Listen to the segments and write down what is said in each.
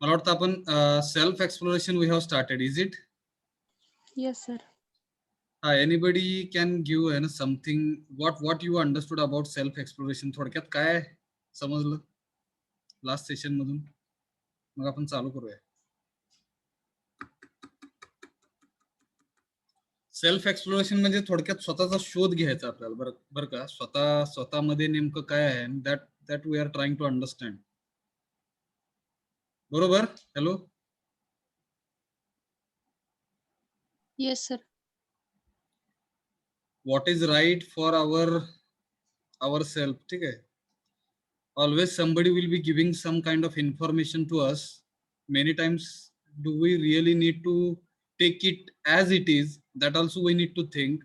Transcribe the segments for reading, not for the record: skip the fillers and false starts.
मला वाटतं आपण self exploration we have started. Is it? Yes, sir. Anybody can give ना something what you understood about self exploration. थोडक्यात काय समजलं लास्ट सेशन मधून, मग आपण चालू करूया. सेल्फ एक्सप्लोरेशन म्हणजे थोडक्यात स्वतःचा शोध घ्यायचा आपल्याला. बरं का, स्वतःमध्ये नेमकं काय आहे, that we are trying to understand. बरोबर? Hello. Yes, sir. What is right for our self. ठीक आहे. Always somebody will be giving some kind of information to us. Many times do we really need to take it as it is? That also we need to think,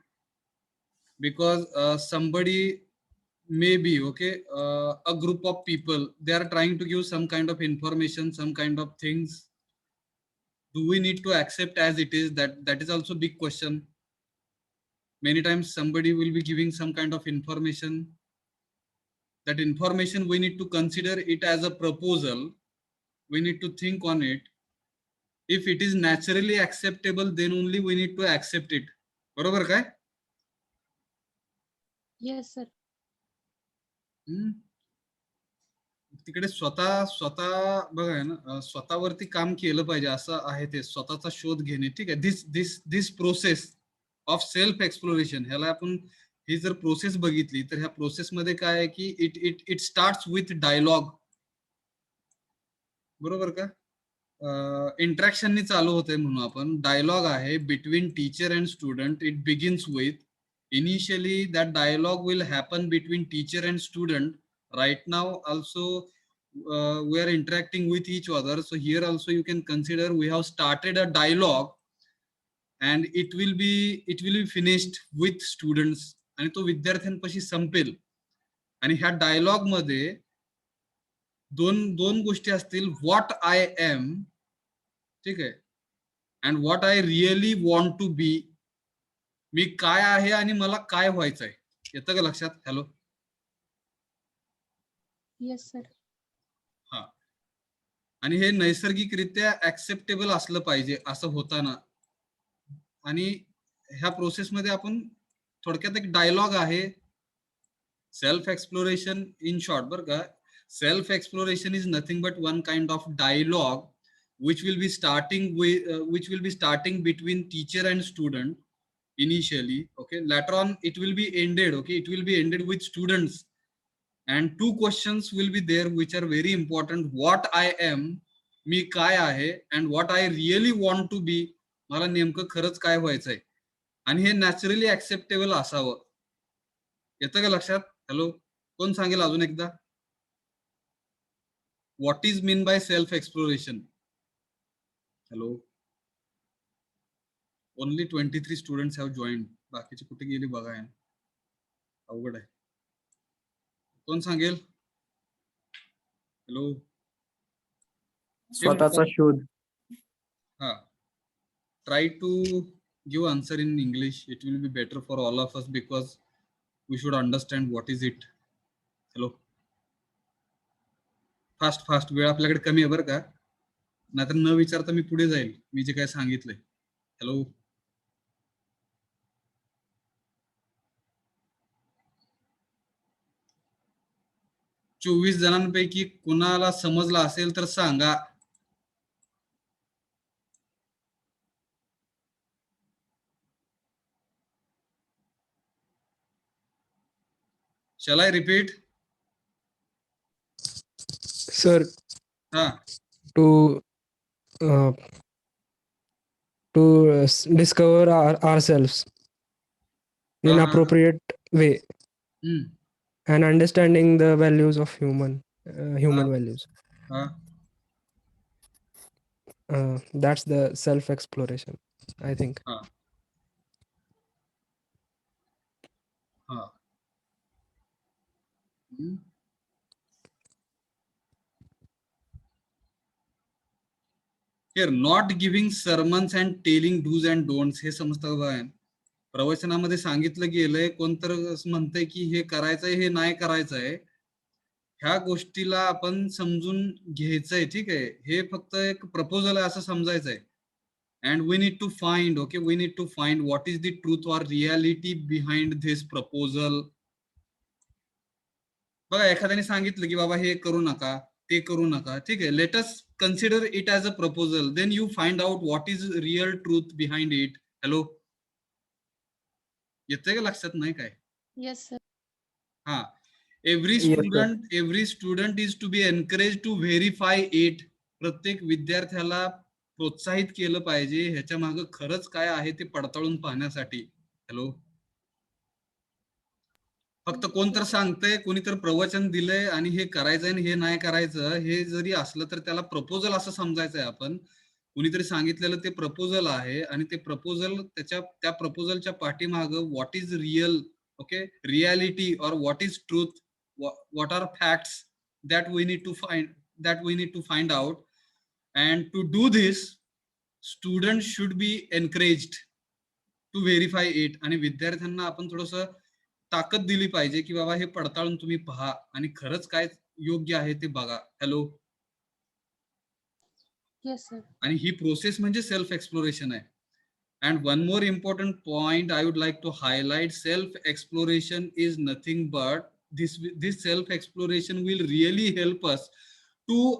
because somebody may be okay, a group of people, they are trying to give some kind of information, some kind of things. Do we need to accept as it is? That is also big question. Many times somebody will be giving some kind of information. That information we need to consider it as a proposal. We need to think on it. If it is naturally acceptable, then only we need to accept it. बरोबर काय? Yes, sir. तिकडे स्वतः बघा आहे ना, स्वतःवरती काम केलं पाहिजे असं आहे ते. स्वतःचा शोध घेणे. ठीक आहे. दिस प्रोसेस ऑफ सेल्फ एक्सप्लोरेशन, ह्याला आपण ही जर प्रोसेस बघितली तर ह्या प्रोसेस मध्ये काय आहे की इट स्टार्ट्स विथ डायलॉग. बरोबर का? इंटरॅक्शननी चालू होते म्हणून आपण. डायलॉग आहे between teacher and student. It begins with initially that dialogue will happen between teacher and student. Right now also we are interacting with each other, so here also you can consider we have started a dialogue and it will be finished with students, आणि तो विद्यार्थ्यांपाशी संपेल. आणि ह्या dialogue मध्ये दोन गोष्टी असतील. What I am, ठीक आहे, and what I really want to be. मी काय आहे आणि मला काय व्हायचंय. येतं का लक्षात? हॅलो. Yes, sir. हा. आणि हे नैसर्गिकरित्या ऍक्सेप्टेबल असलं पाहिजे असं होताना. आणि ह्या प्रोसेसमध्ये आपण थोडक्यात एक डायलॉग आहे. सेल्फ एक्सप्लोरेशन इन शॉर्ट, बरं का, self exploration is nothing but one kind of dialogue which will be starting between teacher and student initially. Okay, later on it will be ended. Okay, it will be ended with students. And two questions will be there which are very important. What I am, मी काय आहे, and what I really want to be, मला नेमकं खरंच काय व्हायचंय. आणि हे naturally acceptable असावं. येतं का लक्षात? हॅलो. कोण सांगेल अजून एकदा? What is mean by self exploration? Hello. Only 23 students have joined. बाकीचे कुठे गेली बघा. अवघड आहे. कोण सांगेल? हॅलो. स्वतःचा शोध. हा. Try to give answer in English. It will be better for all of us because we should understand what is it. Hello. Fast वेळ आपल्याकडे कमी आहे बरं का. नाहीतर न विचारता मी पुढे जाईल मी जे काय सांगितलंय. हॅलो. 24 जणांपैकी कुणाला समजला असेल तर सांगा. Shall I repeat? Sir, to discover ourselves in appropriate way and understanding the values of human values. That's the self exploration, I think. Here, not giving sermons and telling do's and don'ts. हे समजतं का? प्रवचनामध्ये सांगितलं गेलंय, कोणतर म्हणतंय की हे करायचंय, हे नाही करायचंय. ह्या गोष्टीला आपण समजून घ्यायचंय. ठीक आहे, हे फक्त एक प्रपोजल आहे असं समजायचंय. And we need to find, okay, we need to find what is the truth or reality behind this proposal. बघा, एखाद्याने सांगितलं की बाबा हे करू नका, ते करू नका. ठीक आहे, let us consider it as a proposal, then you find out what is real truth behind it. Hello, येतंय का लक्षात? नाही काय? Yes, sir. हा, every student is to be encourage to verify it. प्रत्येक विद्यार्थ्याला प्रोत्साहित केलं पाहिजे ह्याच्या मागे खरंच काय आहे ते पडताळून पाहण्यासाठी. हॅलो, फक्त कोण तर सांगतंय, कोणीतर प्रवचन दिलंय आणि हे करायचंय आणि हे नाही करायचं, हे जरी असलं तर त्याला प्रपोजल असं समजायचंय आपण. कुणीतरी सांगितलेलं ते प्रपोजल आहे आणि ते प्रपोजल, त्या प्रपोजलच्या पाठीमागं what is real, okay, reality or what is truth, what are facts that we need to find out. And to do this student should be encouraged to verify it. आणि विद्यार्थ्यांना आपण थोडस ताकद दिली पाहिजे की बाबा हे पडताळून तुम्ही पहा आणि खरंच काय योग्य आहे ते बघा. Hello, Yes, sir. आणि ही प्रोसेस म्हणजे सेल्फ एक्सप्लोरेशन आहे. And one more important point I would like to highlight, self exploration is nothing but this self exploration will really help us to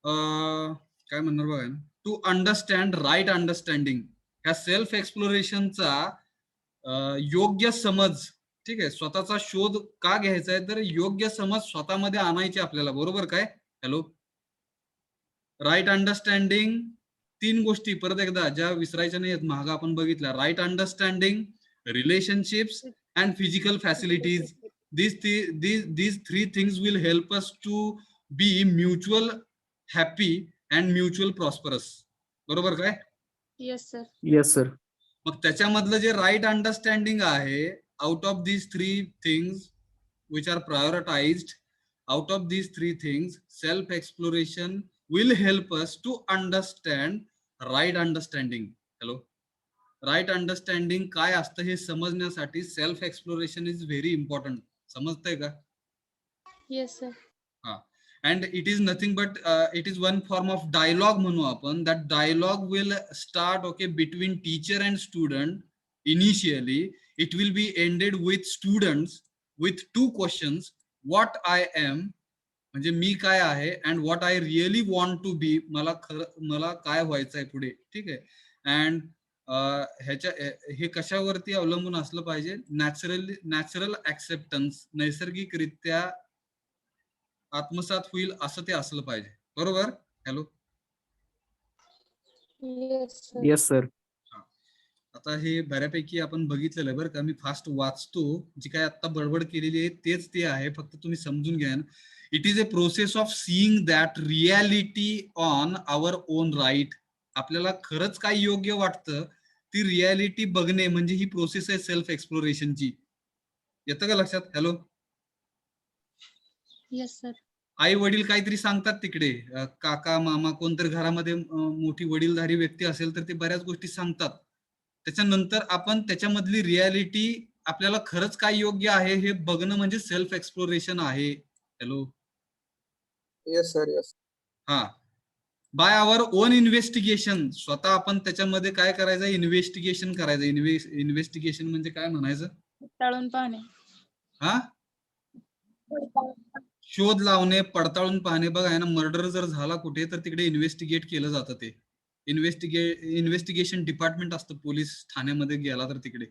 काय म्हणणार बघा, टू अंडरस्टँड राईट अंडरस्टँडिंग. ह्या self एक्सप्लोरेशनचा योग्य समज, ठीक आहे, स्वतःचा शोध का घ्यायचा आहे, तर योग्य समज स्वतःमध्ये आणायची आपल्याला. बरोबर काय? हॅलो, राईट अंडरस्टँडिंग, 3 गोष्टी परत एकदा ज्या विसरायच्या नाहीत, महागा आपण बघितल्या. Right understanding, relationships and physical facilities. these 3 things will help us to be mutual happy and mutual prosperous. बरोबर काय? Yes, sir. Yes, sir. मग त्याच्यामधलं जे राईट अंडरस्टँडिंग आहे, out of these 3 things which are prioritised, out of these 3 things self exploration will help us to understand right understanding. Hello, right understanding काय असतं हे समजण्यासाठी self exploration is very important. समजतंय का? Yes, sir. हा, and it is nothing but it is one form of dialogue म्हणू आपण. That dialogue will start, okay, between teacher and student. Initially it will be ended with students with 2 questions, what I am म्हणजे मी काय आहे, and what I really want to be, मला काय व्हायचंय पुढे. ठीक आहे, अँड हे कशावरती अवलंबून असलं पाहिजे, नॅचरल ऍक्सेप्टन्स, नैसर्गिकरित्या आत्मसात होईल असं ते असलं पाहिजे. बरोबर? Hello, Yes, sir. Yes, sir. आता हे बऱ्यापैकी आपण बघितलेलं आहे बरं का. मी फास्ट वाचतो, जी काय आता बडबड केलेली आहे तेच ते आहे, फक्त तुम्ही समजून घ्या. It is a process of seeing that reality on our own right. आपल्याला खरंच काय योग्य वाटतं ती रियालिटी बघणे म्हणजे ही प्रोसेस आहे सेल्फ एक्सप्लोरेशनची. येतं का लक्षात? Hello, Yes, sir. आई वडील काहीतरी सांगतात तिकडे, काका मामा कोणतरी घरामध्ये मोठी वडीलधारी व्यक्ती असेल तर ते बऱ्याच गोष्टी सांगतात. त्याच्यानंतर आपण त्याच्यामधली रियालिटी आपल्याला खरंच काय योग्य आहे हे बघणं म्हणजे सेल्फ एक्सप्लोरेशन आहे. Hello, Yes, sir. Yes. हा, बाय आवर ओन इन्व्हेस्टिगेशन. स्वतः आपण त्याच्यामध्ये काय करायचं, इन्व्हेस्टिगेशन करायचं. इन्व्हेस्टिगेशन म्हणजे काय म्हणायचं? पडताळून पाहणे. हा, शोध लावणे, पडताळून पाहणे. बघा आहे ना, मर्डर जर झाला कुठे तर तिकडे इन्व्हेस्टिगेट केलं जातं. ते इन्व्हेस्टिगेशन डिपार्टमेंट असतं पोलीस ठाण्यामध्ये गेला तर तिकडे.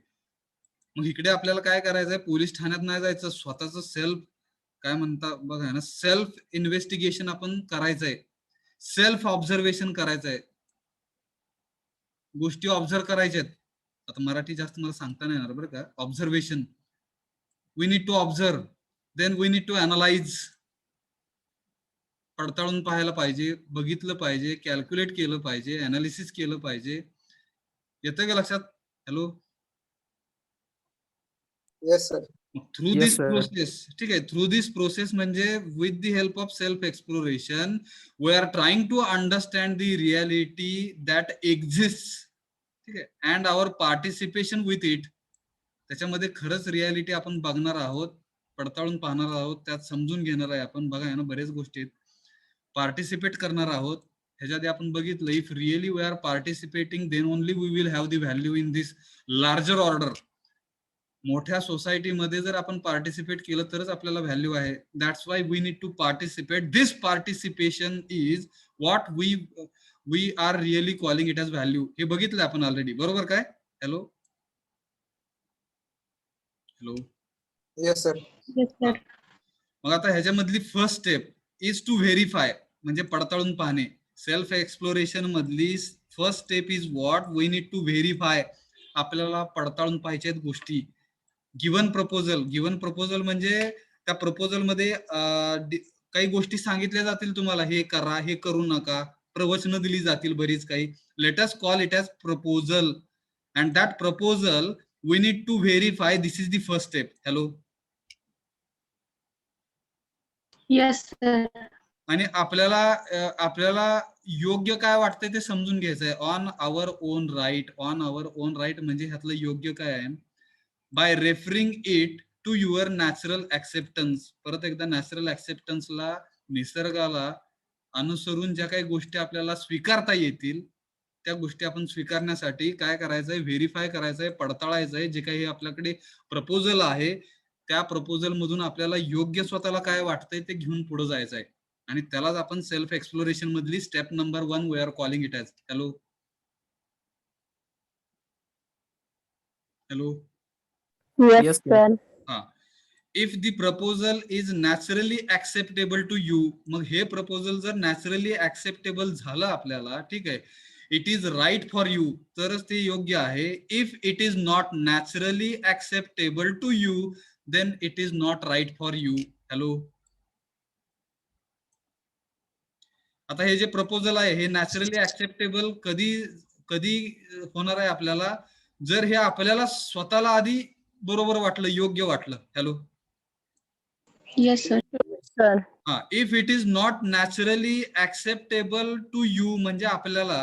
मग इकडे आपल्याला काय करायचंय, पोलीस ठाण्यात नाही जायचं, स्वतःच सेल्फ काय म्हणता बघा आहे ना, सेल्फ इन्व्हेस्टिगेशन आपण करायचंय, सेल्फ ऑब्झर्वेशन करायचंय, गोष्टी ऑब्झर्व करायच्यात. आता मराठी जास्त मला सांगता नाही येणार बरं का. Observation, we need to observe, then we need to analyse. पडताळून पाहायला पाहिजे, बघितलं पाहिजे, कॅल्क्युलेट केलं पाहिजे, अनालिसिस केलं पाहिजे. येतं का लक्षात? Hello, Yes, sir. Through Yes, this sir. Process, ठीक आहे, थ्रू दिस प्रोसेस म्हणजे with the help of self exploration we are trying to understand the reality that exist. ठीक आहे, and our participation with it. त्याच्यामध्ये खरंच reality आपण बघणार आहोत, पडताळून पाहणार आहोत, त्यात समजून घेणार आहे आपण. बघा ना बरेच गोष्टी आहेत. पार्टिसिपेट करणार आहोत. ह्याच्या आधी आपण बघितलं, if really we are participating then only we will have the value in this larger order. मोठ्या सोसायटीमध्ये जर आपण पार्टिसिपेट केलं तरच आपल्याला व्हॅल्यू आहे. That's why we need to participate. This participation is what we are really calling it as value. हे बघितलं आपण ऑलरेडी, बरोबर काय? Hello hello yes sir. Yes, sir. मग आता ह्याच्यामधली first step is to verify, म्हणजे पडताळून पाहणे. सेल्फ एक्सप्लोरेशन मधली first step is what we need to verify. आपल्याला पडताळून पाहिजे गोष्टी. गिव्हन प्रपोजल म्हणजे त्या प्रपोजल मध्ये काही गोष्टी सांगितल्या जातील तुम्हाला, हे करा, हे करू नका, प्रवचन दिली जातील बरीच काही. Let us call it as proposal, and that proposal we need to verify. This is the first step. Hello. Yes, sir. आणि आपल्याला योग्य काय वाटतंय ते समजून घ्यायचंय. ऑन आवर ओन राईट म्हणजे ह्यातलं योग्य काय आहे. By referring it to your natural acceptance. परत एकदा नॅचरल ऍक्सेप्टन्सला, निसर्गाला अनुसरून ज्या काही गोष्टी आपल्याला स्वीकारता येतील त्या गोष्टी आपण स्वीकारण्यासाठी काय करायचंय, व्हेरीफाय करायचंय, पडताळायचंय. जे काही आपल्याकडे प्रपोजल आहे त्या प्रपोजल मधून आपल्याला योग्य स्वतःला काय वाटतंय ते घेऊन पुढे जायचं आहे. आणि त्यालाच आपण सेल्फ एक्सप्लोरेशन मधली step number 1 we are calling it as. Hello hello. Yes, sir. हा. If the proposal is naturally acceptable to you. मग हे प्रपोजल जर नॅचरली ऍक्सेप्टेबल झालं आपल्याला, ठीक आहे, it is right for you, तरच ते योग्य आहे. If it is not naturally acceptable to you then it is not right for you. Hello. आता हे जे प्रपोजल आहे हे नॅचरली ऍक्सेप्टेबल कधी होणार आहे आपल्याला, जर हे आपल्याला स्वतःला आधी बरोबर वाटलं, योग्य वाटलं. हॅलो. Yes, sir. Sir. हा. If it is not naturally acceptable to you म्हणजे आपल्याला,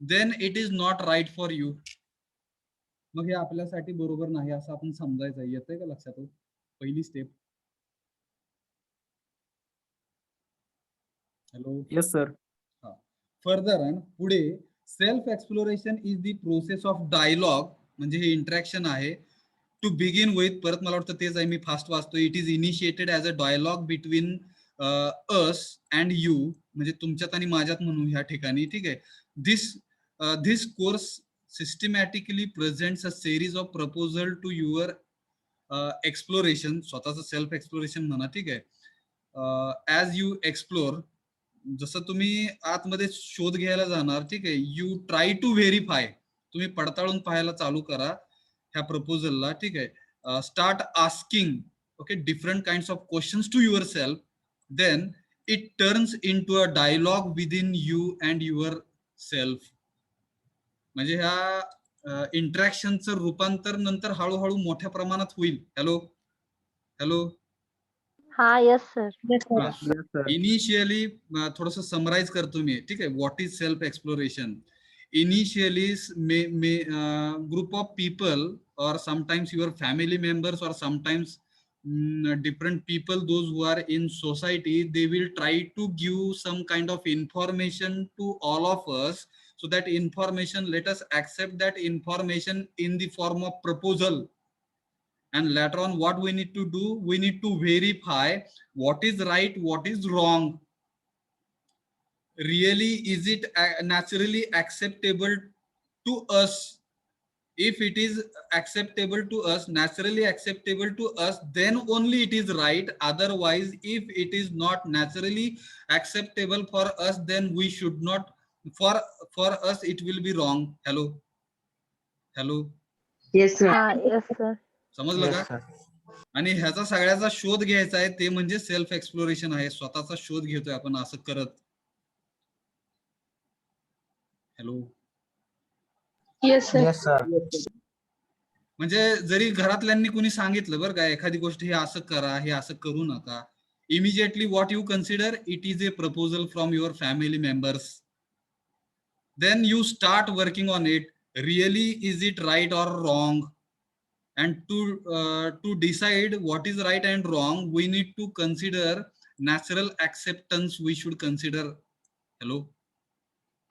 then it is not right for you. मग हे आपल्यासाठी बरोबर नाही असं आपण समजायचं. येतंय का लक्षात? पहिली step. Hello. Yes, sir. Further आणि पुढे, self exploration is the process of dialogue, म्हणजे हे इंटरॅक्शन आहे. टू बिगिन विथ, परत मला वाटतं तेच आहे, मी फास्ट वाचतो. It is initiated as a dialogue between us and you, म्हणजे तुमच्यात आणि माझ्यात म्हणून ह्या ठिकाणी, ठीक आहे. This course systematically presents a series of proposal to your exploration. स्वतःचं सेल्फ एक्सप्लोरेशन म्हणा, ठीक आहे. ॲज यू एक्सप्लोर, जसं तुम्ही आतमध्ये शोध घ्यायला जाणार, ठीक आहे, यू ट्राय टू व्हेरीफाय, तुम्ही पडताळून पाहायला चालू करा ह्या प्रपोजलला, ठीक आहे. Start asking okay different kinds of questions to your self, then it turns in to a dialogue within you and your self. म्हणजे ह्या इंटरॅक्शनचं रूपांतर नंतर हळूहळू मोठ्या प्रमाणात होईल. Hello hello. हाँ, yes, sir. Yes, sir. Yes, sir. Initially थोडस समराइज करतो मी, ठीक आहे. What is self exploration? Initially group of people or sometimes your family members or sometimes different people, those who are in society, they will try to give some kind of information to all of us, so that information, let us accept that information in the form of proposal, and later on what we need to do, we need to verify what is right, what is wrong. Really, is it naturally acceptable to us? If it is acceptable to us, naturally acceptable to us, then only it is right. Otherwise, if it is not naturally acceptable for us, then we should not, for us it will be wrong. Hello hello. Yes, sir. हाँ, yes, sir. समजलं का? आणि ह्याचा सगळ्याचा शोध घ्यायचा आहे, ते म्हणजे सेल्फ एक्सप्लोरेशन आहे. स्वतःचा शोध घेतोय आपण असं करत. Hello. Yes, sir. Yes, sir. म्हणजे जरी घरातल्यांनी कुणी सांगितलं बरं का, एखादी गोष्ट हे असं करा, हे असं करू नका, immediately what you consider, it is a proposal from your family members. Then you start working on it. Really is it right or wrong? and to decide what is right and wrong we need to consider natural acceptance we should consider. Hello.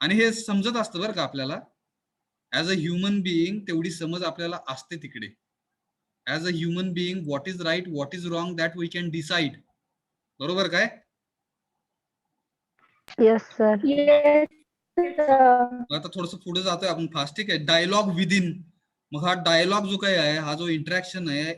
आणि हे समजत असतं बरं का आपल्याला as a human being तेवढी समज आपल्याला असते तिकडे. As a human being what is right what is wrong that we can decide. बरोबर काय? Yes, sir. Yes, sir. आता थोडस पुढे जातोय आपण फास्ट. ठीक आहे. Dialogue within. मग हा डायलॉग जो काही आहे हा जो इंटरॅक्शन आहे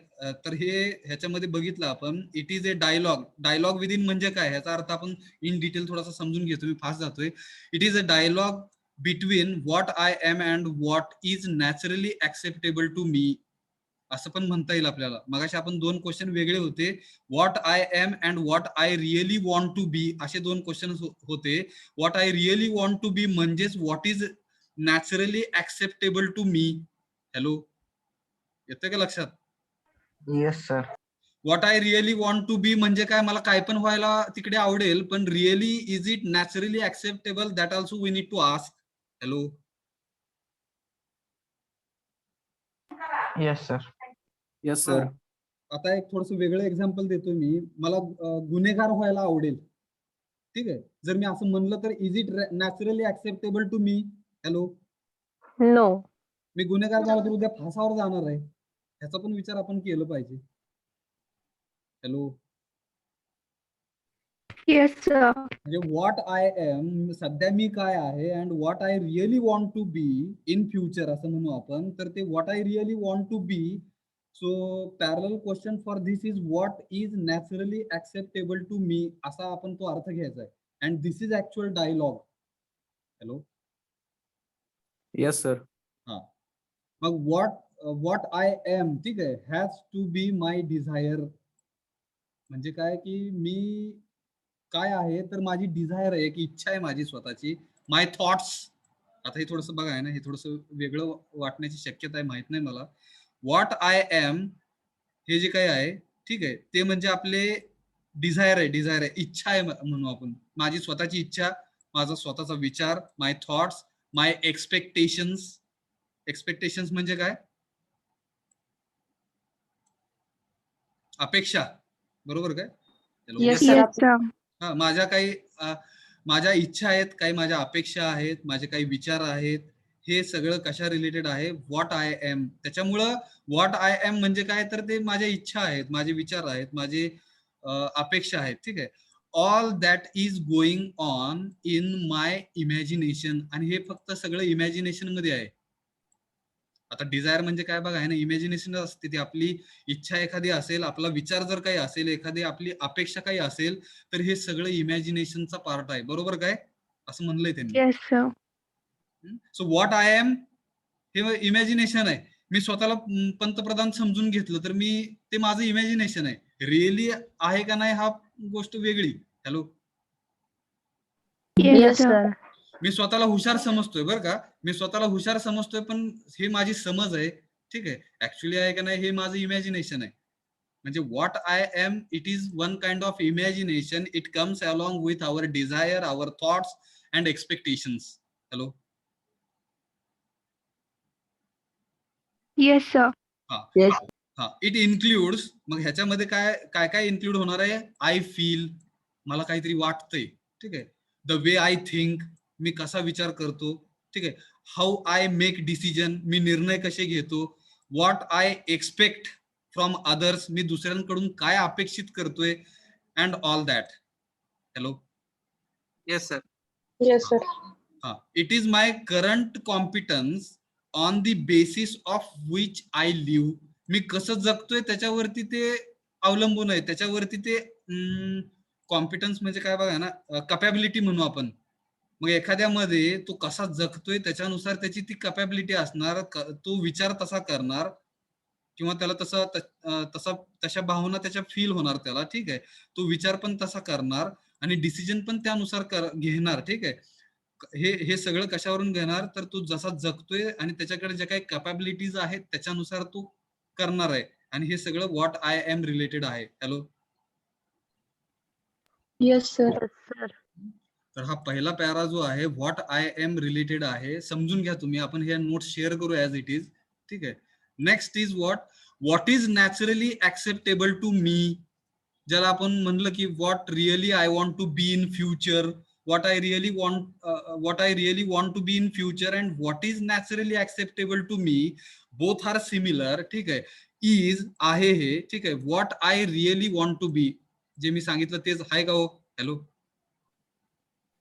तर हे ह्याच्यामध्ये बघितलं आपण it is a dialogue. Dialogue within म्हणजे काय ह्याचा अर्थ आपण इन डिटेल थोडासा समजून घेतो. मी फास्ट जातोय. It is a dialogue between what I am and what is naturally acceptable to me असं पण म्हणता येईल आपल्याला. मगाशी आपण 2 क्वेश्चन वेगळे होते. What I am and what I really want to be असे 2 क्वेश्चन होते. What I really want to be म्हणजेच what is naturally acceptable to me. Hello, येतंय का लक्षात? Yes, sir. What I really want to be म्हणजे काय, मला काय पण व्हायला तिकडे आवडेल, पण really is it naturally acceptable that also we need to ask. Hello. Yes, sir. Yes, sir. आता एक थोडस वेगळं एक्झाम्पल देतो मी. मला गुन्हेगार व्हायला आवडेल. ठीक आहे. जर मी असं म्हणलं तर is it naturally acceptable to me. Hello. No. मी गुन्हेगार झालो तर उद्या फासावर जाणार आहे, ह्याचा पण विचार आपण केलं पाहिजे. हॅलो. Yes, sir. म्हणजे व्हॉट आय एम सध्या मी काय आहे and what I really want to be in future असं म्हणू आपण. तर ते what I really want to be. So parallel question for this is what is naturally acceptable to me असा आपण तो अर्थ घ्यायचा आहे. And this is actual dialogue. Hello. Yes, sir. हा. मग व्हॉट आय एम ठीक आहे has to be my desire. म्हणजे काय की मी काय आहे तर माझी डिझायर आहे, एक इच्छा आहे माझी स्वतःची. माय थॉट्स. आता हे थोडंसं बघा आहे ना, हे थोडंसं वेगळं वाटण्याची शक्यता आहे, माहित नाही मला. व्हॉट आय एम हे जे काही आहे ठीक आहे ते म्हणजे आपले डिझायर आहे, इच्छा आहे म्हणू आपण. माझी स्वतःची इच्छा, माझा स्वतःचा विचार, माय थॉट्स, माय एक्सपेक्टेशन्स. एक्सपेक्टेशन्स म्हणजे काय? अपेक्षा. बरोबर काय? Yes, sir. sir. हा, माझ्या इच्छा आहेत, काही माझ्या अपेक्षा आहेत, माझे काही विचार आहेत. हे सगळं कशा रिलेटेड आहे? What I am. त्याच्यामुळं व्हॉट आय एम म्हणजे काय तर ते माझ्या इच्छा आहेत, माझे विचार आहेत, माझे अपेक्षा आहेत. ठीक आहे. All that is going on in my imagination. आणि हे फक्त सगळं इमॅजिनेशन मध्ये आहे. आता डिझायर म्हणजे काय बघा आहे ना, इमॅजिनेशन असते. ती आपली इच्छा एखादी असेल, आपला विचार जर काही असेल, एखादी आपली अपेक्षा काही असेल, तर हे सगळं इमॅजिनेशनचा पार्ट आहे. बरोबर काय? असं म्हणलंय त्यांनी. Yes, sir. So what I am हे इमॅजिनेशन आहे. मी स्वतःला पंतप्रधान समजून घेतलं तर ते माझं इमॅजिनेशन आहे. रिअली आहे का नाही हा गोष्ट वेगळी. Hello. Yes, Yes, sir. sir. मी स्वतःला हुशार समजतोय बरं का, मी स्वतःला हुशार समजतोय, पण हे माझी समज आहे. ठीक आहे. ऍक्च्युअली आहे का नाही हे माझं इमॅजिनेशन आहे. म्हणजे what I am it is one kind of imagination. It comes along with our desire, our thoughts and expectations. Hello. Yes, sir. Yes. हा, इट इन्क्लुड्स. मग ह्याच्यामध्ये काय काय काय इन्क्लूड होणार आहे? आय फील, मला काहीतरी वाटतंय. ठीक आहे. द वे आय थिंक, मी कसा विचार करतो. ठीक आहे. हाऊ आय मेक डिसिजन, मी निर्णय कसे घेतो. What I expect from others, मी दुसऱ्यांकडून काय अपेक्षित करतोय. And all that. Hello. Yes, sir. Yes, sir. हा, it is my current competence on the basis of which I live. मी कसं जगतोय त्याच्यावरती ते अवलंबून आहे. त्याच्यावरती ते कॉम्पिटन्स म्हणजे काय बघा ना, कपॅबिलिटी म्हणू आपण. मग एखाद्यामध्ये तो कसा जगतोय त्याच्यानुसार त्याची ती कपॅबिलिटी असणार. तो विचार तसा करणार किंवा त्याला तशा भावना त्याच्या फील होणार त्याला. ठीक आहे. तो विचार पण तसा करणार आणि डिसिजन पण त्यानुसार घेणार. ठीक आहे. हे सगळं कशावरून घेणार तर तो जसा जगतोय आणि त्याच्याकडे ज्या काही कॅपॅबिलिटीज आहेत त्याच्यानुसार तो करणार आहे. आणि हे सगळं व्हॉट आय एम रिलेटेड आहे. Hello. Yes, sir. Yes, sir. तर हा पहिला पॅरा जो आहे व्हॉट आय एम रिलेटेड आहे. समजून घ्या तुम्ही. आपण हे नोट्स शेअर करू ऍज इट इज. ठीक आहे. Next is what what is naturally acceptable to me, ज्याला आपण म्हणलं की what really I want to be in future, what I really want to be in future and what is naturally acceptable to me, both are similar. ठीक आहे, is आहे हे, ठीक आहे. what I really want to be, जे मी सांगितलं तेच आहे का हो? Hello,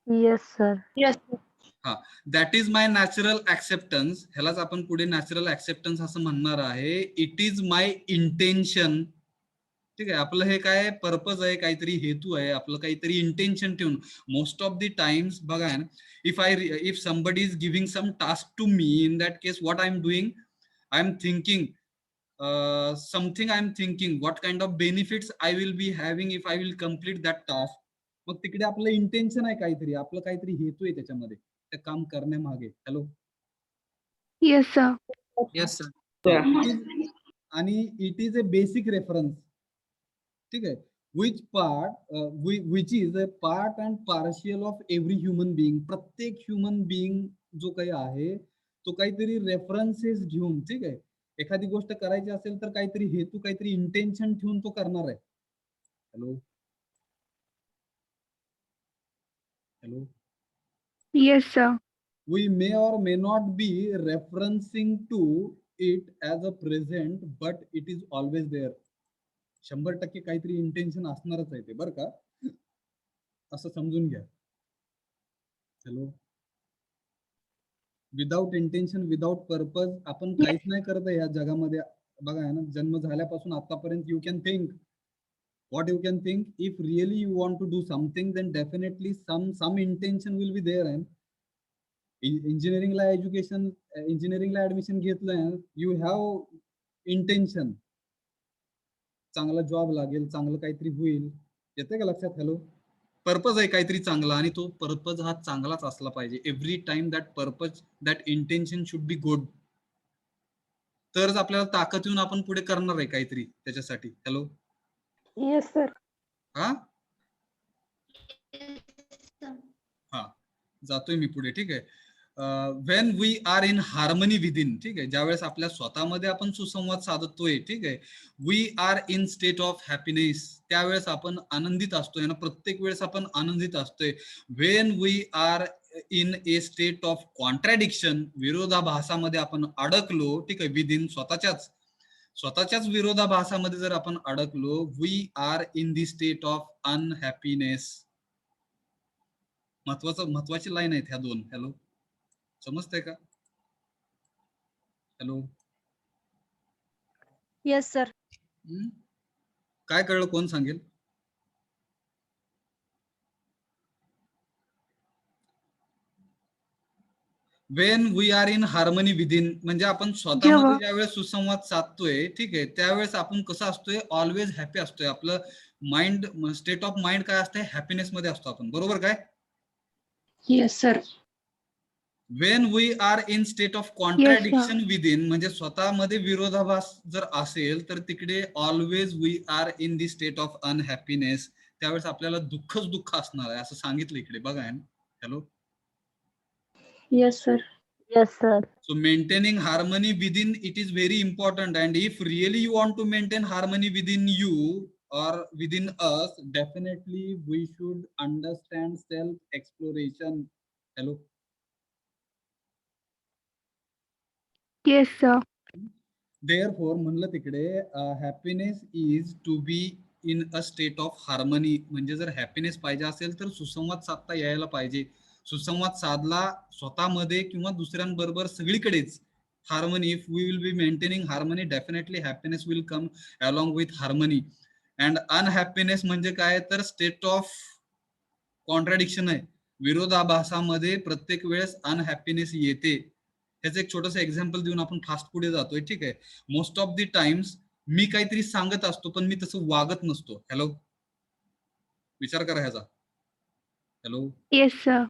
Yes, sir. Yes. हा, that is my natural acceptance. ह्यालाच आपण पुढे नॅचरल ऍक्सेप्टन्स असं म्हणणार आहे. It is my intention. ठीक आहे, आपलं हे काय पर्पज आहे, काहीतरी हेतू आहे, आपलं काहीतरी इंटेन्शन ठेवून. मोस्ट ऑफ द टाइम्स बघा, if somebody is giving some task to me, in that case what I am doing, I am thinking something, I am thinking what kind of benefits I will be having if I will complete that task. मग तिकडे आपलं intention आहे, काहीतरी आपलं काहीतरी हेतू आहे त्याच्यामध्ये, ते काम करण्यामागे. Hello, Yes, sir. Yes, sir. आणि it is a basic reference. ठीक आहे, which is a part and partial of every human being. प्रत्येक ह्युमन बिईंग जो काही आहे तो काहीतरी रेफरन्सेस घेऊन, ठीक आहे, एखादी गोष्ट करायची असेल तर काहीतरी हेतू, काहीतरी इंटेन्शन ठेवून तो करणार आहे. Hello, hello, Yes, sir. we may or may not be referencing to it as a present, but it is always there. 100% काहीतरी इंटेन्शन असणारच आहे ते, बरं का, असं समजून घ्या. Hello, without intention, without purpose आपण काहीच नाही करत आहे या जगामध्ये. बघा ना, जन्म झाल्यापासून आतापर्यंत you can think what you can think. If really you want to do something, then definitely some intention will be there. And इंजिनिअरिंगला एज्युकेशन, इंजिनिअरिंगला ऍडमिशन घेतलंय, यू हॅव इंटेन्शन, चांगला जॉब लागेल, चांगलं काहीतरी होईल. येते का लक्षात? हॅलो, पर्पज आहे काहीतरी चांगला, आणि तो पर्पज हा चांगलाच असला पाहिजे. Every time that purpose, that intention should be good. तरच आपल्याला ताकद येऊन आपण पुढे करणार आहे काहीतरी त्याच्यासाठी. Hello, Yes, sir. हा हा, जातोय मी पुढे. ठीक आहे, when we are in harmony within. ठीक आहे, ज्यावेळेस आपल्या स्वतःमध्ये आपण सुसंवाद साधतोय, ठीक आहे, we are in state of happiness, त्यावेळेस आपण आनंदित असतोय ना, प्रत्येक वेळेस आपण आनंदित असतोय. When we are in a state of contradiction, विरोधाभासामध्ये आपण अडकलो, ठीक आहे, विदिन, स्वतःच्याच विरोधाभासामध्ये जर आपण अडकलो, we are in the state of unhappiness. महत्वाची लाईन आहेत ह्या दोन. हॅलो, समजतंय का? Hello, Yes, sir. काय कळलं, कोण सांगेल? When we are in harmony within म्हणजे आपण स्वतःमध्ये ज्यावेळेस सुसंवाद साधतोय, ठीक आहे, त्यावेळेस आपण कसं असतोय, ऑलवेज हॅपी असतोय. आपलं माइंड, स्टेट ऑफ माइंड काय असतंय, हॅपीनेस मध्ये असतो आपण, बरोबर काय? Yes, sir. When we are in state of contradiction within म्हणजे स्वतःमध्ये विरोधाभास जर असेल तर तिकडे always we are in the state of unhappiness. त्यावेळेस आपल्याला दुःख असणार आहे, असं सांगितलं इकडे. बघा, hello. Yes, sir. Yes, sir. So maintaining harmony within it is very important, and if really you want to maintain harmony within you or within us, definitely we should understand self exploration. Hello. Yes, sir. Therefore म्हणलं तिकडे happiness is to be in a state of harmony. म्हणजे जर happiness पाहिजे असेल तर सुसंवाद साधता यायला पाहिजे. सुसंवाद साधला स्वतःमध्ये किंवा दुसऱ्यांबरोबर, सगळीकडेच harmony. If we will be maintaining harmony, definitely happiness will come along with harmony. And unhappiness म्हणजे काय, तर स्टेट ऑफ कॉन्ट्रॅडिक्शन आहे. विरोधाभासामध्ये प्रत्येक वेळेस अनहॅपीनेस येते. ह्याचं एक छोटंसं एक्झाम्पल देऊन आपण फास्ट पुढे जातोय. ठीक आहे, मोस्ट ऑफ द टाइम्स मी काहीतरी सांगत असतो पण मी तसं वागत नसतो. हॅलो, विचार करा ह्याचा. हॅलो. Yes, sir.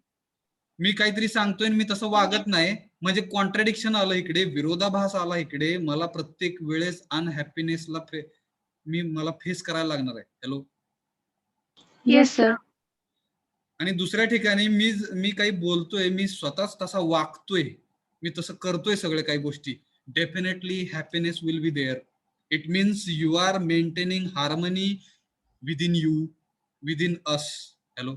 मी काहीतरी सांगतोय मी तसं वागत नाही, म्हणजे कॉन्ट्रॅडिक्शन आलं इकडे, विरोधाभास आला इकडे. मला प्रत्येक वेळेस अनहॅपीनेसला मला फेस करायला लागणार आहे. हॅलो. Yes, sir. आणि दुसऱ्या ठिकाणी मी काही बोलतोय, मी स्वतःच तसा वागतोय, मी तसं करतोय सगळे काही गोष्टी, definitely happiness will be there. It means you are maintaining harmony within you, within us. Hello.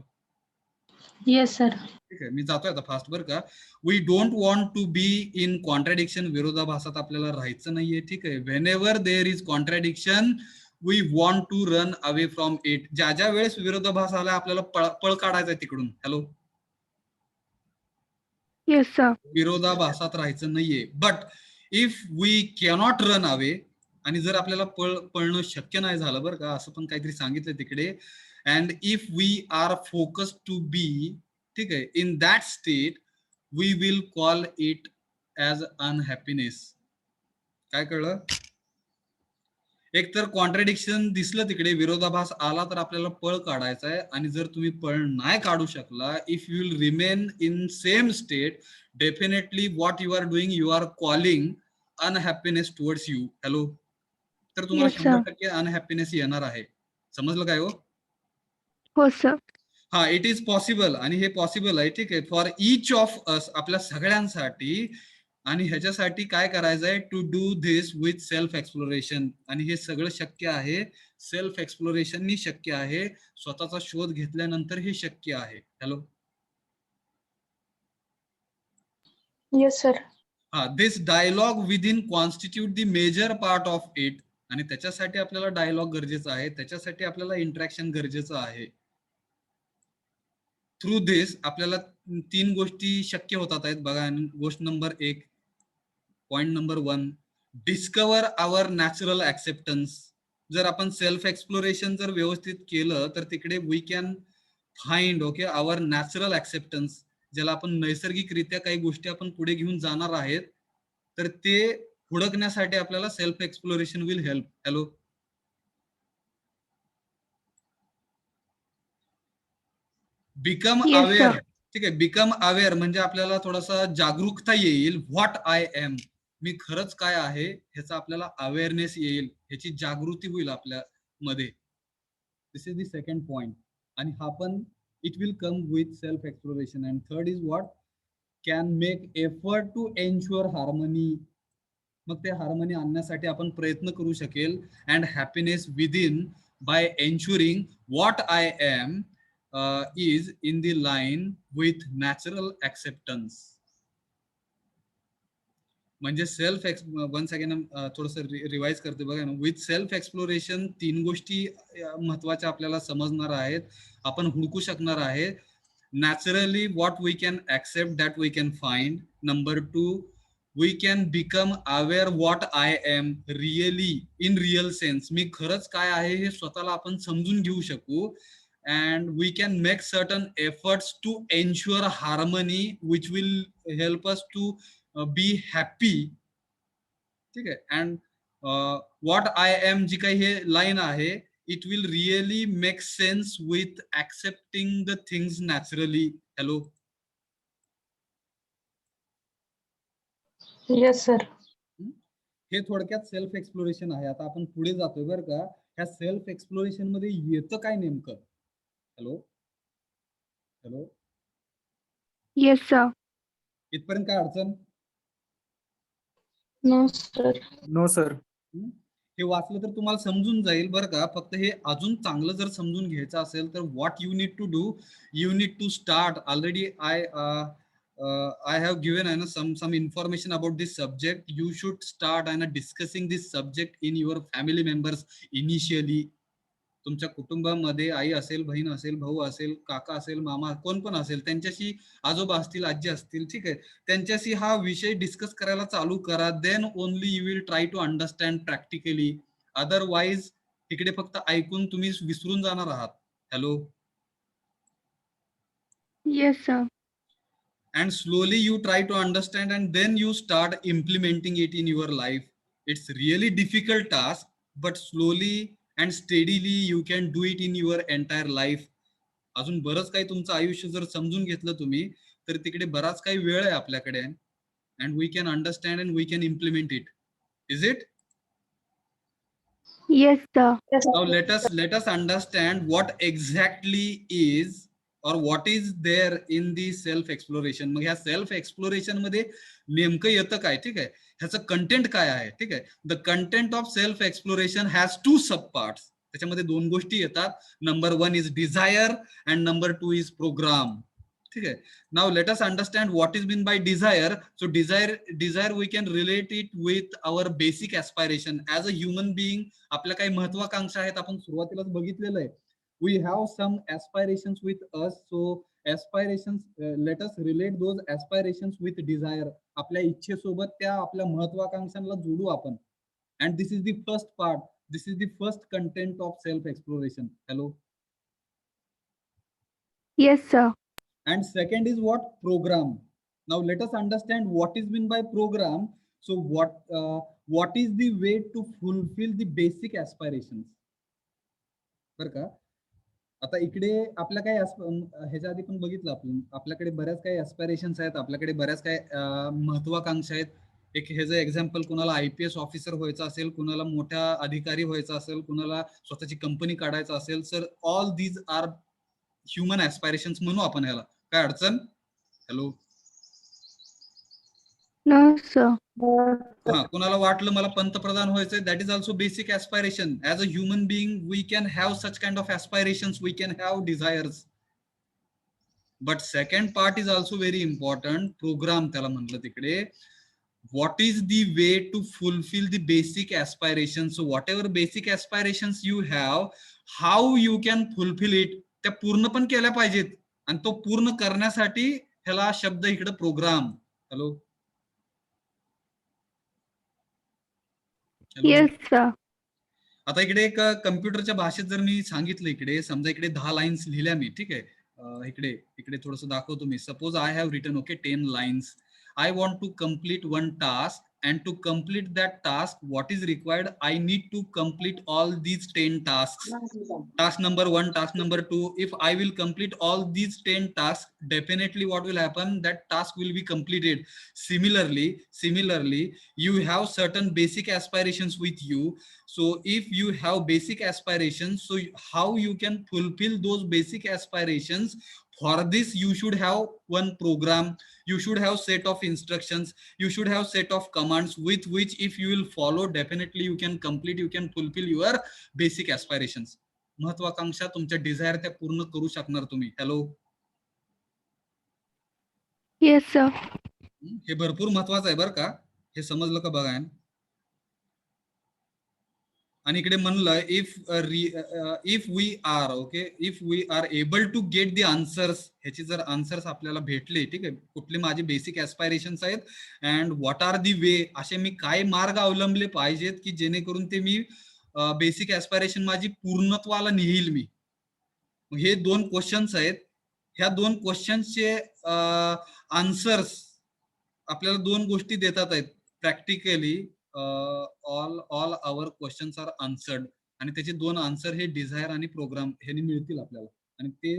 Yes, sir. ठीक आहे, मी जातोय आता फास्ट बरं का. We don't want to be in contradiction, विरोधाभासात आपल्याला राहायचं नाहीये. ठीक आहे. Whenever there is contradiction we want to run away from it. ज्या ज्या वेळेस विरोधाभास आला आपल्याला पळ काढायचा आहे तिकडून. हॅलो. Yes, sir. विरोधाभासात राहायचं नाहीये. But if we cannot run away, आणि जर आपल्याला पळणं शक्य नाही झालं बरं का, असं पण काहीतरी सांगितलं तिकडे. And if we are focus to be, ठीक आहे, in that state we will call it as unhappiness. काय कळलं? एक तर कॉन्ट्रडिक्शन दिसलं तिकडे, विरोधाभास आला तर आपल्याला पळ काढायचा आहे. आणि जर तुम्ही पळ नाही काढू शकला, if you will remain in same state, definitely what you are doing, you are calling unhappiness towards you. Hello. तर तुम्हाला Yes, sir. 100% अनहॅपीनेस येणार आहे. समजलं काय हो? हो सर. हा, इट इज पॉसिबल, आणि हे पॉसिबल आहे. ठीक आहे, फॉर इच ऑफ अस, आपल्या सगळ्यांसाठी. आणि ह्याच्यासाठी काय करायचं आहे? To do this with self exploration. आणि हे सगळं शक्य आहे सेल्फ एक्सप्लोरेशननी शक्य आहे. स्वतःचा शोध घेतल्यानंतर हे शक्य आहे. हॅलो. Yes, sir. हा, this dialogue within constitute the major part of it. आणि त्याच्यासाठी आपल्याला डायलॉग गरजेचा आहे, त्याच्यासाठी आपल्याला इंटरॅक्शन गरजेचं आहे. थ्रू दिस आपल्याला 3 गोष्टी शक्य होतात आहेत बघा. गोष्ट number 1, point number 1, discover our natural acceptance. जर आपण सेल्फ एक्सप्लोरेशन जर व्यवस्थित केलं तर तिकडे we can find okay our natural acceptance, ज्याला आपण नैसर्गिकरित्या काही गोष्टी आपण पुढे घेऊन जाणार आहेत. तर ते हुडकण्यासाठी आपल्याला self exploration will help. Hello. Become Yes, aware. sir. ठीक आहे, बिकम अवेअर म्हणजे आपल्याला थोडासा जागरूकता येईल. व्हॉट आय एम, मी खरंच काय आहे ह्याचा आपल्याला अवेअरनेस येईल, ह्याची जागृती होईल आपल्या मध्ये. This is the second point. आणि हा पण it will come with self exploration. And third is what, can make effort to ensure harmony. मग ते हार्मनी आणण्यासाठी आपण प्रयत्न करू शकेल. And happiness within by ensuring what I am is in the line with natural acceptance. म्हणजे self one second थोडस revise करते बघा ना. विथ सेल्फ एक्सप्लोरेशन 3 गोष्टी महत्वाच्या आपल्याला समजणार आहेत, आपण हुडकू शकणार आहे. Naturally what we can accept, that we can find. Number 2, we can become aware what I am really, in real sense. मी खरंच काय आहे हे स्वतःला आपण समजून घेऊ शकू. And we can make certain efforts to ensure harmony which will help us to be happy. ठीक आहे. and what I am जी काही हे लाईन आहे, it will really make sense with accepting the things naturally. Hello. Yes, sir. हे थोडक्यात self exploration आहे. आता आपण पुढे जातोय बरं का. ह्या सेल्फ एक्सप्लोरेशन मध्ये येतं काय नेमकं? हॅलो. हॅलो. Yes, sir. इथपर्यंत काय अडचण? No, sir. No sir. हे वाचलं तर तुम्हाला समजून जाईल बरं का. फक्त हे अजून चांगलं जर समजून घ्यायचं असेल तर what you need to do, you need to start. Already I have given some information about this subject. You should start discussing this subject in your family members initially. तुमच्या कुटुंबामध्ये आई असेल, बहीण असेल, भाऊ असेल, काका असेल, मामा, कोण पण असेल, त्यांच्याशी, आजोबा असतील, आजी असतील, ठीक आहे, त्यांच्याशी हा विषय डिस्कस करायला चालू करा. Then only you will try to understand practically. Otherwise तिकडे फक्त ऐकून तुम्ही विसरून जाणार आहात. Hello. Yes, sir. And slowly you try to understand and then you start implementing it in your life. It's really difficult task, but slowly and steadily you can do it in your entire life. अजून बरंच काही तुमचं आयुष्य जर समजून घेतलं तुम्ही तर तिकडे बराच काही वेळ आहे आपल्याकडे. and we can understand and we can implement it. Is it? Yes, sir. Now let us understand what exactly is और what is there in the self exploration. मग ह्या सेल्फ एक्सप्लोरेशन मध्ये नेमकं येतं काय, ठीक आहे, ह्याचं कंटेंट काय आहे, ठीक आहे. The content of self exploration has 2 sub parts. त्याच्यामध्ये 2 गोष्टी येतात. Number 1 is desire and number 2 is programme. ठीक आहे. Now let us understand what is mean by desire. So desire we can relate it with our basic aspiration as a human being. आपल्या काही महत्वाकांक्षा आहेत, आपण सुरुवातीलाच बघितलेलं आहे. We have some aspirations with us. So aspirations, let us relate those aspirations with desire. आपल्या इच्छेसोबत त्या आपल्या महत्वाकांक्षांना जोडू आपण. And this is the first part. This is the first content of self exploration. Hello. Yes, sir. And second is what? Program. Now let us understand what is meant by program. So what is the way to fulfill the basic aspirations? बर का. आता इकडे आपल्या काही ह्याच्या आधी पण बघितलं आपण, आपल्याकडे बऱ्याच काही ऍस्पायरेशन्स आहेत, आपल्याकडे बऱ्याच काही महत्वाकांक्षा आहेत. एक ह्याचं एक्झाम्पल, कुणाला IPS ऑफिसर व्हायचं असेल, कुणाला मोठ्या अधिकारी व्हायचं असेल, कुणाला स्वतःची कंपनी काढायचं असेल. Sir all these are human aspirations म्हणू आपण ह्याला. काय अडचण? हॅलो. No, sir. हा, कोणाला वाटलं मला पंतप्रधान व्हायचंय, that is also basic aspiration. As a human being we can have such kind of aspirations, we can have desires. But second part is also very important. Programme त्याला म्हटलं तिकडे. What is the way to fulfill the basic aspirations? So whatever basic aspirations you have, how you can fulfill it, त्या पूर्ण पण केल्या पाहिजेत. आणि तो पूर्ण करण्यासाठी ह्याला शब्द इकडे प्रोग्राम. हॅलो. Yes, sir. आता इकडे एक कम्प्युटरच्या भाषेत जर मी सांगितलं, इकडे समजा इकडे 10 लाईन्स लिहिल्या मी, ठीक आहे. इकडे इकडे थोडंसं दाखवतो मी. Suppose I have written, okay, 10 lines. I want to complete one task, and to complete that task, what is required? I need to complete all these 10 tasks. Task number 1, task number 2. If I will complete all these 10 tasks, definitely what will happen? That task will be completed. Similarly, you have certain basic aspirations with you. So if you have basic aspirations, so how you can fulfill those basic aspirations? For this, you should have one program. You should have set of instructions. You should have set of commands with which if you will follow, definitely you can complete, you can fulfill your basic aspirations. महत्वाकांक्षा, तुमच्या Dzire त्या पूर्ण करू शकणार तुम्ही. Hello. Yes, sir. हे भरपूर महत्वाचं आहे बरं का. हे समजलं का बघा. आणि इकडे म्हणलं if we are, okay, if we are able to get the answers, ह्याची जर आन्सर्स आपल्याला भेटले, ठीक आहे, कुठले माझे बेसिक ऍस्पायरेशन्स आहेत, अँड व्हॉट आर दी वे, असे मी काय मार्ग अवलंबले पाहिजेत की जेणेकरून ते मी बेसिक ऍस्पायरेशन माझी पूर्णत्वाला नेईल मी. हे 2 क्वेश्चन्स आहेत. ह्या 2 क्वेश्चन्सचे आन्सर्स आपल्याला 2 गोष्टी देतात आहेत प्रॅक्टिकली. ऑल आवर क्वेश्चन्स आर आन्सर्ड. आणि त्याचे 2 आन्सर हे डिझायर आणि प्रोग्राम ह्याने मिळतील आपल्याला. आणि ते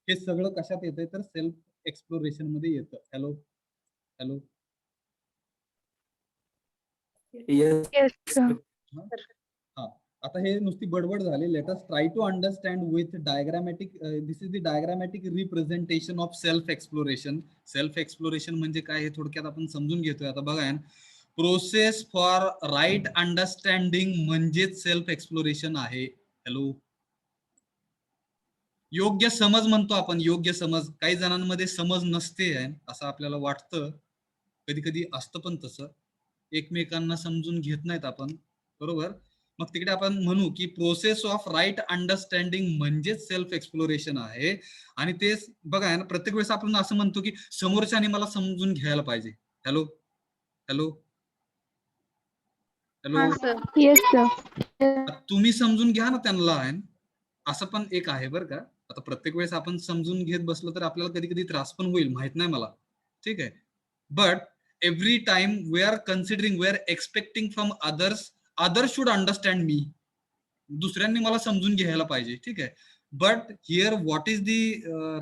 हे सगळं कशात येतंय तर सेल्फ एक्सप्लोरेशन मध्ये येतं. हॅलो. हॅलो. Yes, sir. हा, आता हे नुसती बडबड झाली. Let us try to understand with diagrammatic. This is the diagrammatic representation of self exploration. Self exploration म्हणजे काय हे थोडक्यात आपण समजून घेतोय. आता बघा, प्रोसेस फॉर राईट अंडरस्टँडिंग म्हणजेच सेल्फ एक्सप्लोरेशन आहे. हॅलो. योग्य समज म्हणतो आपण, योग्य समज. काही जणांमध्ये समज नसते असं आपल्याला वाटतं, कधी कधी असतं पण तसं. एकमेकांना समजून घेत नाहीत आपण, बरोबर. मग तिकडे आपण म्हणू की प्रोसेस ऑफ राईट अंडरस्टँडिंग म्हणजेच सेल्फ एक्सप्लोरेशन आहे. आणि तेच बघा ना, प्रत्येक वेळेस आपण असं म्हणतो की समोरच्याने मला समजून घ्यायला पाहिजे. Hello. Hello. Hello. Yes, sir. तुम्ही समजून घ्या ना त्यांना, असं पण एक आहे बरं का. आता प्रत्येक वेळेस आपण समजून घेत बसलो तर आपल्याला कधी कधी त्रास पण होईल, माहित नाही मला, ठीक आहे. But every time we are considering, we are expecting from others should understand me. दुसऱ्यांनी मला समजून घ्यायला पाहिजे, ठीक आहे. But here what is the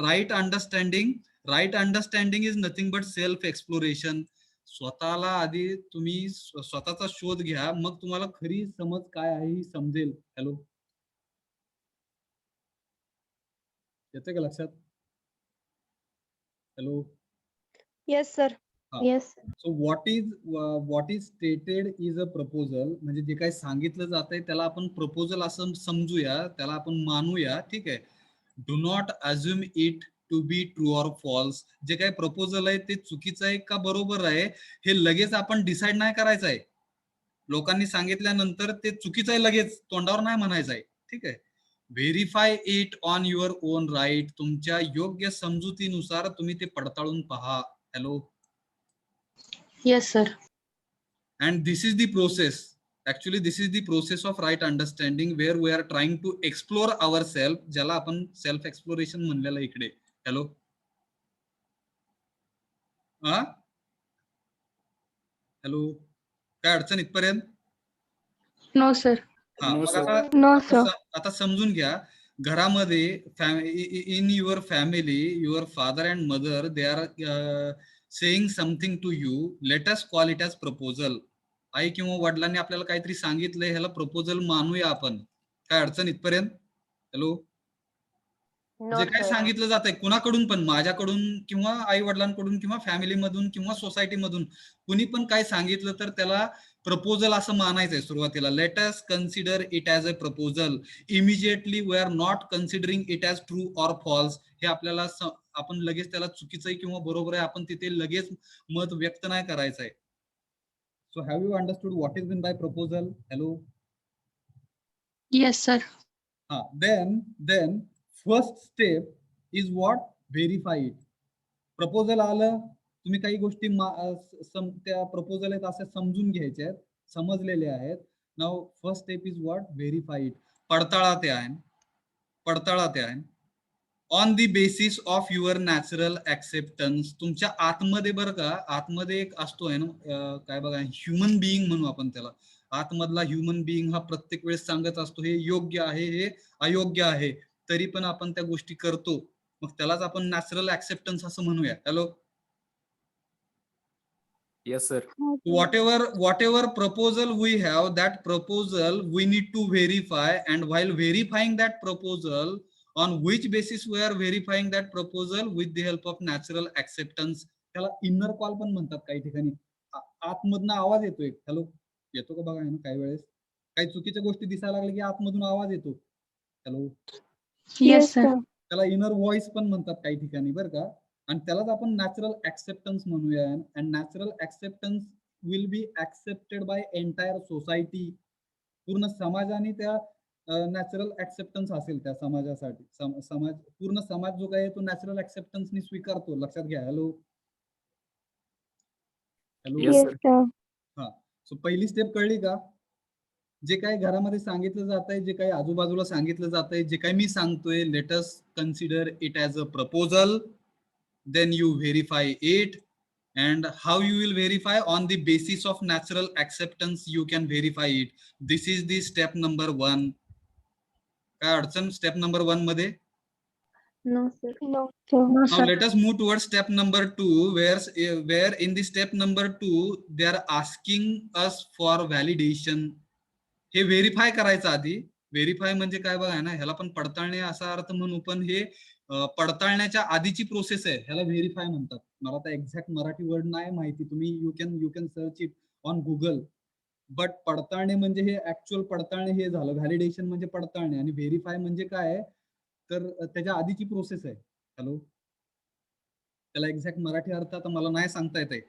right understanding? Right understanding is nothing but self exploration. स्वतःला आधी तुम्ही स्वतःचा शोध घ्या, मग तुम्हाला खरी समज काय आहे ही समजेल. हॅलो. येते का लक्षात? हॅलो. Yes, sir. हा. Yes. So what is stated is a proposal, म्हणजे जे काही सांगितलं जात आहे त्याला आपण प्रपोजल असं समजूया, त्याला आपण मानूया. ठीक आहे. Do not assume it to be true or false. जे काही प्रपोजल आहे ते चुकीचं आहे का बरोबर आहे हे लगेच आपण डिसाईड नाही करायचं आहे. लोकांनी सांगितल्यानंतर ते चुकीचं आहे लगेच तोंडावर नाही म्हणायचं आहे. ठीक आहे. Verify it on your own right. तुमच्या योग्य समजुतीनुसार तुम्ही ते पडताळून पहा. Hello. Yes, sir. And this is the process, actually this is the process of right understanding where we are trying to explore ourselves, ज्याला आपण सेल्फ एक्सप्लोरेशन म्हणलेलं इकडे. हॅलो. हा. हॅलो. काय अडचण इथपर्यंत? No, sir. हा. No, मग sir. आता No, आता sir. आता समजून घ्या. घरामध्ये in your family your father and mother they are saying something to you, let us call it as proposal. आई किंवा वडिलांनी आपल्याला काहीतरी सांगितलंय, ह्याला प्रपोजल मानूया आपण. काय अडचण इथपर्यंत? हॅलो. No, जे काही sir. सांगितलं जात आहे कुणाकडून पण, माझ्याकडून किंवा आई वडिलांकडून किंवा फॅमिलीमधून किंवा सोसायटीमधून कुणी पण काय सांगितलं तर त्याला प्रपोजल असं मानायचंय सुरुवातीला. Let us consider it as a proposal. Immediately we are not considering it as true or false. हे आपल्याला आपण लगेच त्याला चुकीचं आहे किंवा बरोबर आहे आपण तिथे लगेच मत व्यक्त नाही करायचं आहे. So have you understood what is meant by proposal? Hello. Yes, sir. Then first step is what? Verify it. Proposal आलं, तुम्ही काही गोष्टी त्या प्रपोजल आहेत असे समजून घ्यायचे आहेत, समजलेले आहेत. Now first step is what? Verify it. पडताळा ते आहे. पडताळा ते आहे. On the basis of your natural acceptance. तुमच्या आतमध्ये बरं का, आतमध्ये एक असतो आहे ना, काय बघा, ह्युमन बिईंग म्हणू आपण त्याला. आतमधला ह्युमन बिईंग हा प्रत्येक वेळेस सांगत असतो हे योग्य आहे, हे अयोग्य आहे, तरी पण आपण त्या गोष्टी करतो. मग त्यालाच आपण नॅचरल ऍक्सेप्टन्स असं म्हणूया. Hello. Yes, sir. Whatever proposal we have, that proposal we need to verify, and while verifying that proposal, on which basis we are verifying that proposal? With the help of natural acceptance. त्याला inner call पण म्हणतात काही ठिकाणी. आतमधनं आवाज येतोय. Hello. येतो का बघा ना काही वेळेस काही चुकीच्या गोष्टी दिसायला लागल्या की आतमधून आवाज येतो. हॅलो. Yes, sir. त्याला इनर व्हॉइस पण म्हणतात काही ठिकाणी बरं का. आणि त्यालाच आपण नॅचरल ऍक्सेप्टन्स म्हणूया. And natural acceptance will be accepted by entire society. पूर्ण समाजाने त्या नॅचरल ऍक्सेप्टन्स असेल त्या समाजासाठी. समाज, पूर्ण समाज जो काही तो नॅचरल ऍक्सेप्टन्सनी स्वीकारतो. लक्षात घ्या. Hello. Hello. Yes, Yes, sir. sir. हा. सो पहिली स्टेप कळली का? जे काही घरामध्ये सांगितलं जात आहे, जे काही आजूबाजूला सांगितलं जात आहे, जे काही मी सांगतोय, late us consider it as a proposal. Then you verify it. And how you will verify? On the basis of natural acceptance you can verify it. This is the step number 1. काय अडचण step number 1 मध्ये? No, sir. No, sir. No, Now let us move towards step number 2, where in the step number 2 they are asking us for validation. हे verify करायचं आधी. Verify म्हणजे काय बघा ना, ह्याला पण पडताळणे असा अर्थ म्हणू, पण हे पडताळण्याच्या आधीची प्रोसेस आहे, ह्याला व्हेरीफाय म्हणतात. मला आता एक्झॅक्ट मराठी वर्ड नाही माहिती, तुम्ही you can search it on Google. But पडताळणे म्हणजे हे ऍक्च्युअल पडताळणे हे झालं. व्हॅलिडेशन म्हणजे पडताळणे, आणि व्हेरीफाय म्हणजे काय आहे तर त्याच्या आधीची प्रोसेस आहे. हॅलो. त्याला एक्झॅक्ट मराठी अर्थ आता मला नाही सांगता येत आहे.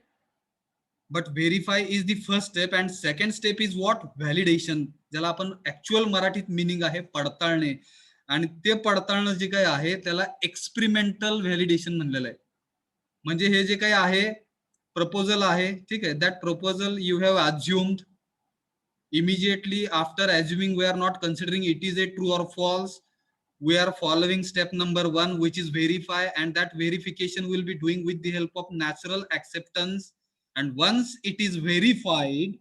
But verify is the first step. And second step is what? Validation, ज्याला आपण ऍक्च्युअल मराठीत मिनिंग आहे पडताळणे. आणि ते पडताळणं जे काही आहे त्याला एक्सपेरिमेंटल व्हॅलिडेशन म्हणलेलं आहे. म्हणजे हे जे काही आहे प्रपोजल आहे, ठीक आहे, that proposal you have assumed. Immediately after assuming we are not considering it is a true or false. We are following step number 1, which is verify, and that verification will be doing with the help of natural acceptance. And once it is verified,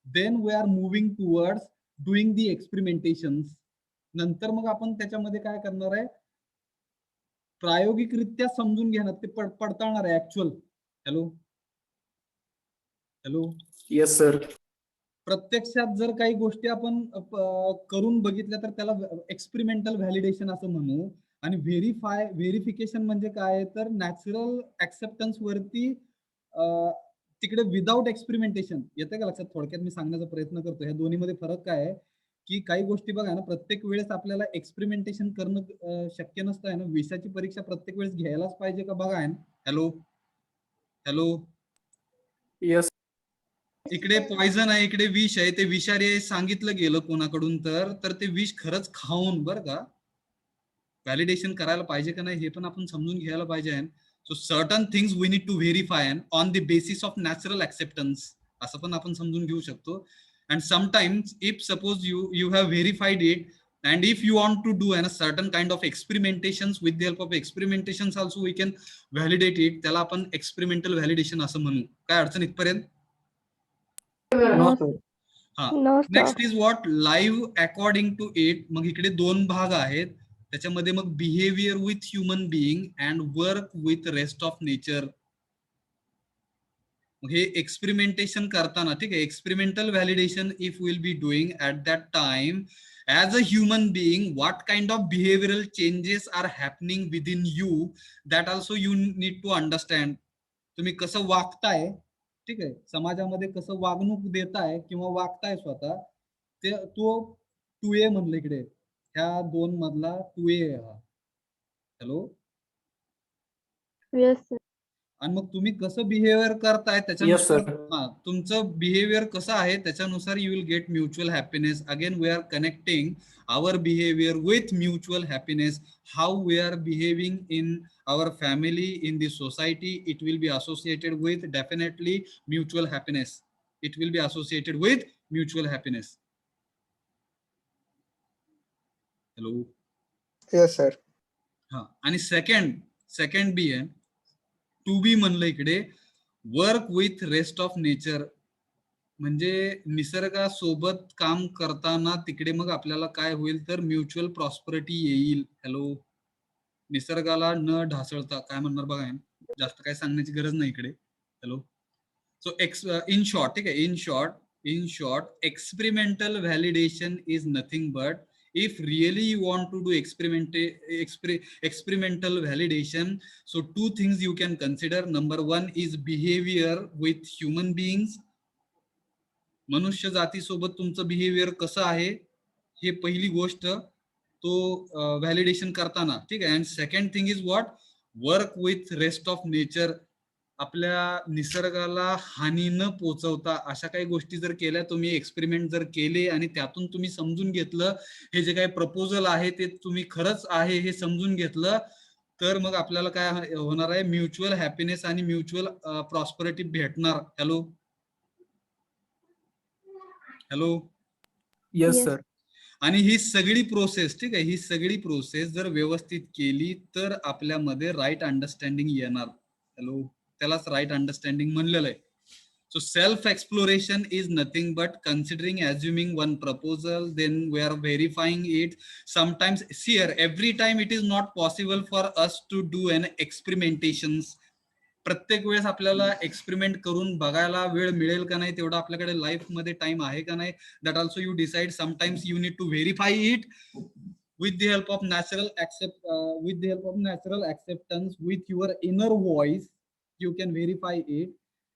then we are moving towards doing the experimentations. नंतर मग आपण त्याच्यामध्ये काय करणार आहे? प्रायोगिकरित्या समजून घेणार, ते पडताळणार आहे actual. Hello. Hello. Yes, sir. प्रत्यक्षात जर काही गोष्टी आपण करून बघितल्या तर त्याला एक्सपेरिमेंटल व्हॅलिडेशन असं म्हणू. आणि व्हेरिफिकेशन म्हणजे काय, तर नॅचरल ऍक्सेप्टन्स वरती तिकडे विदाउट एक्सपेरिमेंटेशन. येते का लक्षात? थोडक्यात मी सांगण्याचा प्रयत्न करतो. ह्या दोन्हीमध्ये फरक काय आहे, की काही गोष्टी बघा ना, प्रत्येक वेळेस आपल्याला एक्सपेरिमेंटेशन करणं शक्य नसतं आहे ना. विषाची परीक्षा प्रत्येक वेळेस घ्यायलाच पाहिजे का बघा आहे ना. Hello hello, Yes. इकडे पॉइझन आहे, इकडे विष आहे. ते विषारी सांगितलं गेलं कोणाकडून तर ते विष खरंच खाऊन बरं का व्हॅलिडेशन करायला पाहिजे का नाही हे पण आपण समजून घ्यायला पाहिजे आहे. So certain things we need to verify on the basis of natural acceptance, असं पण आपण समजून घेऊ शकतो. And sometimes if suppose you have verified it and if you want to do a certain kind of experimentations, with the help of experimentations also we can validate it. त्याला आपण experimental validation असं म्हणू. काय अडचण इथपर्यंत? No, sir. हा. No, next sir. Is what live according to it. मग इकडे दोन भाग आहेत, त्याच्यामध्ये मग behaviour with human being and work with rest of nature. हे एक्सपेरिमेंटेशन करताना, ठीक आहे, experimental validation if will be doing at that time as a human being, what kind of behavioural changes are happening within you, that also you need to understand. तुम्ही कसं वागताय, ठीक आहे, समाजामध्ये कसं वागणूक देताय किंवा वागताय स्वतः, ते तो 2A म्हणलं इकडे, ह्या दोन मधला 2A हा. हॅलो. Yes, sir. आणि मग तुम्ही कसं बिहेवियर करताय Yes, त्याच्यानुसार, sir. हा, तुमचं बिहेवियर कसं आहे त्याच्यानुसार you will get mutual happiness. Again we are connecting our behaviour with mutual happiness. How we are behaving in our family, in the society, it will be associated with definitely mutual happiness. It will be associated with mutual happiness. Hello. Yes, sir. हा. आणि second बी आहे, 2B म्हणलं इकडे, work with rest of nature. म्हणजे निसर्गासोबत काम करताना तिकडे मग आपल्याला काय होईल तर म्युच्युअल प्रॉस्परिटी येईल. हॅलो. निसर्गाला न ढासळता, काय म्हणणार बघा, जास्त काय सांगण्याची गरज नाही इकडे. हॅलो. सो इन शॉर्ट, ठीक आहे, in short experimental validation is nothing but, if really you want to do experimental validation, so two things you can consider. Number one is behavior with human beings. मनुष्य जातीसोबत तुमचं behaviour कसं आहे हे पहिली गोष्ट, तो व्हॅलिडेशन करताना, ठीक आहे. And second thing is what, work with rest of nature. आपल्या निसर्गाला हानी न पोचवता अशा काही गोष्टी जर केल्या, तुम्ही एक्सपेरिमेंट जर केले आणि त्यातून तुम्ही समजून घेतलं हे जे काही प्रपोजल आहे ते तुम्ही खरंच आहे हे समजून घेतलं, तर मग आपल्याला काय होणार आहे, म्युच्युअल हॅपीनेस आणि म्युच्युअल प्रॉस्परिटी भेटणार. Hello hello. Yes, Yes. sir. आणि ही सगळी प्रोसेस, ठीक आहे, ही सगळी प्रोसेस जर व्यवस्थित केली तर आपल्यामध्ये राईट अंडरस्टँडिंग येणार. हॅलो. त्यालाच राईट अंडरस्टँडिंग म्हणलेलं आहे. So self exploration is nothing but considering, assuming one proposal, then we are verifying it. Sometimes see here, every time it is not possible for us to do an experimentations. प्रत्येक वेळेस आपल्याला experiment करून बघायला वेळ मिळेल का नाही, तेवढा आपल्याकडे लाईफ मध्ये टाइम आहे का नाही, that also you decide. Sometimes you need to verify it with the help of natural acceptance, with your inner voice you can verify it.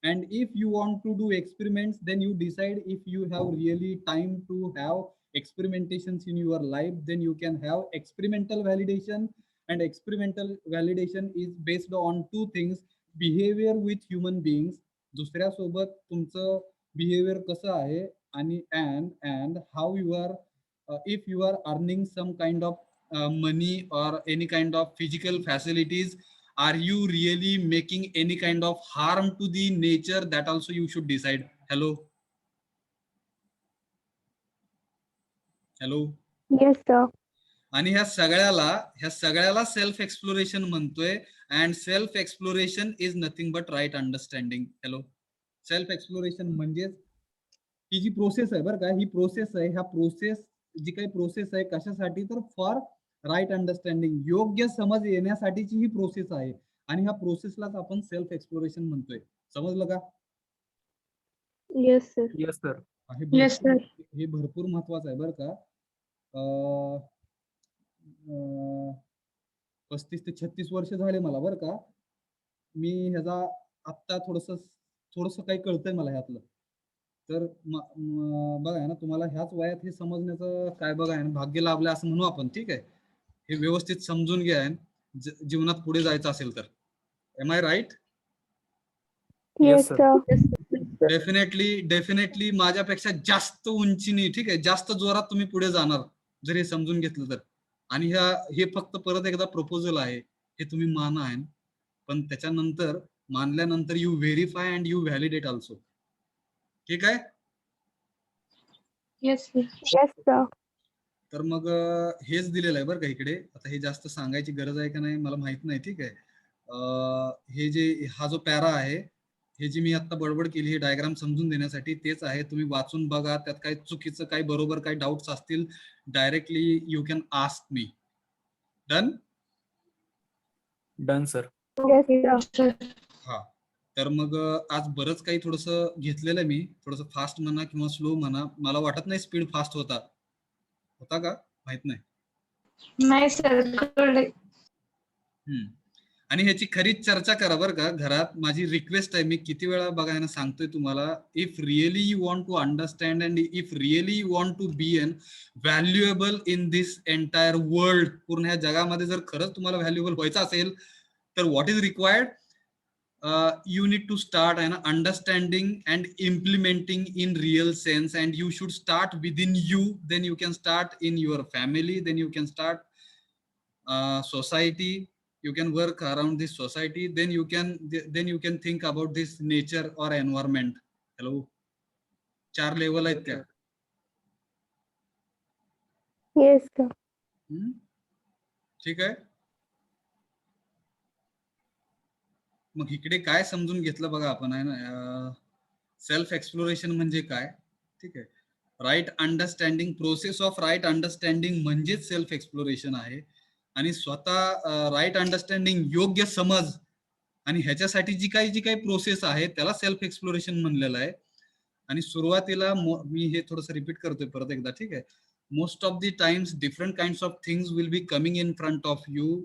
And if you want to do experiments, then you decide if you have really time to have experimentations in your life, then you can have experimental validation. And experimental validation is based on two things: behavior with human beings, दुसऱ्या सोबत तुमचं behaviour कसं आहे, आणि and how you are, if you are earning some kind of money or any kind of physical facilities, are you really making any kind of harm to the nature, that also you should decide. Hello. Hello. Yes, sir. आणि ह्या सगळ्याला self exploration म्हणतोय. And self exploration is nothing but right understanding. Hello. Self exploration म्हणजेच ही जी process आहे बरं का, ही process आहे, ह्या प्रोसेस जी काही प्रोसेस आहे कशासाठी, तर फॉर राईट अंडरस्टँडिंग, योग्य समज येण्यासाठीची ही प्रोसेस आहे. आणि ह्या प्रोसेसलाच आपण सेल्फ एक्सप्लोरेशन म्हणतोय. समजलं का? Yes, sir. Yes, sir. Yes, sir. हे भरपूर महत्वाचं आहे बरं का. 35 ते 36 वर्ष झाले मला बरं का. मी ह्याचा आत्ता थोडस काही कळतंय मला ह्यातलं. तर बघा ना, तुम्हाला ह्याच वयात हे समजण्याचं काय बघा ना भाग्य लाभलं असं म्हणू आपण, ठीक आहे. हे व्यवस्थित समजून घ्या जीवनात पुढे जायचं असेल तर. Am I right? Yes, sir. sir. Definitely माझ्यापेक्षा जास्त उंचीनी, ठीक आहे, जास्त जोरात तुम्ही पुढे जाणार जर हे समजून घेतलं तर. आणि हे फक्त परत एकदा प्रपोजल आहे, हे तुम्ही माना आहे, पण त्याच्यानंतर मानल्यानंतर you verify and you validate also. ठीक आहे. Yes, sir. Yes, sir. तर मग हेच दिलेलं आहे बरं का इकडे. आता हे जास्त सांगायची गरज आहे का नाही मला माहित नाही, ठीक आहे. हा जो पॅरा आहे, हे जी मी आता बडबड केली, हे डायग्राम समजून देण्यासाठी तेच आहे. तुम्ही वाचून बघा, त्यात काय चुकीचं, काय बरोबर, काय डाऊट्स असतील directly you can ask me. Done? Done, sir. Yes, sir. Sir. हा. तर मग आज बरंच काही थोडस घेतलेलं आहे मी. थोडस फास्ट म्हणा किंवा स्लो म्हणा, मला वाटत नाही स्पीड फास्ट होता का माहित नाही. नाही सर, कळले. आणि ह्याची खरीच चर्चा करा बरं का घरात. माझी रिक्वेस्ट आहे, मी किती वेळा बघायला सांगतोय तुम्हाला. If really you want to understand and if really you want to be an valuable in this entire world, पूर्ण ह्या जगामध्ये जर खरंच तुम्हाला व्हॅल्युएबल व्हायचं असेल तर what is required? You need to start and understanding and implementing in real sense, and you should start within you. Then you can start in your family, then you can start society, you can work around this society, then you can think about this nature or environment. Hello, 4 level आहेत त्या. Yes, sir. ठीक आहे. मग इकडे काय समजून घेतलं बघा आपण आहे ना, सेल्फ एक्सप्लोरेशन म्हणजे काय, ठीक आहे. Right understanding, process of right understanding म्हणजेच सेल्फ एक्सप्लोरेशन आहे. आणि स्वतः राईट अंडरस्टँडिंग, योग्य समज, आणि ह्याच्यासाठी जी काही प्रोसेस आहे त्याला सेल्फ एक्सप्लोरेशन म्हणलेलं आहे. आणि सुरुवातीला मी हे थोडंसं रिपीट करतोय परत एकदा, ठीक आहे. Most of the times different kinds of things will be coming in front of you.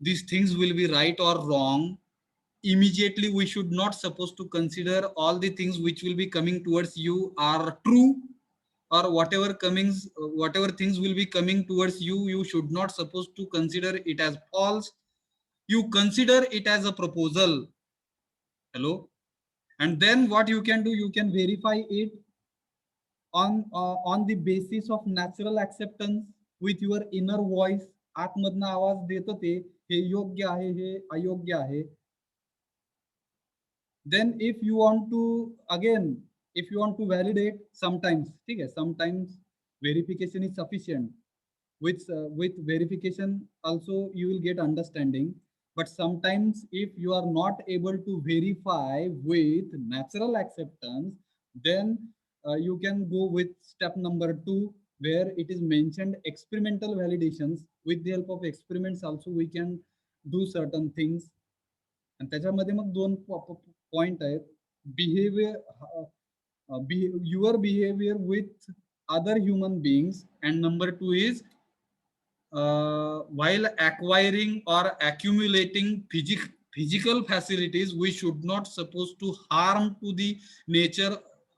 These things will be right or wrong. Immediately we should not supposed to consider all the things which will be coming towards you are true, or whatever things will be coming towards you, you should not supposed to consider it as false. You consider it as a proposal. Hello. And then what you can do, you can verify it on the basis of natural acceptance with your inner voice. आतमधनं आवाज देतो ते, हे योग्य आहे, हे अयोग्य आहे. Then if you want to validate, sometimes, ठीक है, sometimes verification is sufficient. With verification also you will get understanding. But sometimes if you are not able to verify with natural acceptance, then you can go with step number 2, where it is mentioned experimental validations. With the help of experiments also we can do certain things. आणि त्याच्यामध्ये मग 2 point आहेत. Your behaviour with other human beings, and number 2 is while acquiring or accumulating physical facilities, we should not supposed to harm to the nature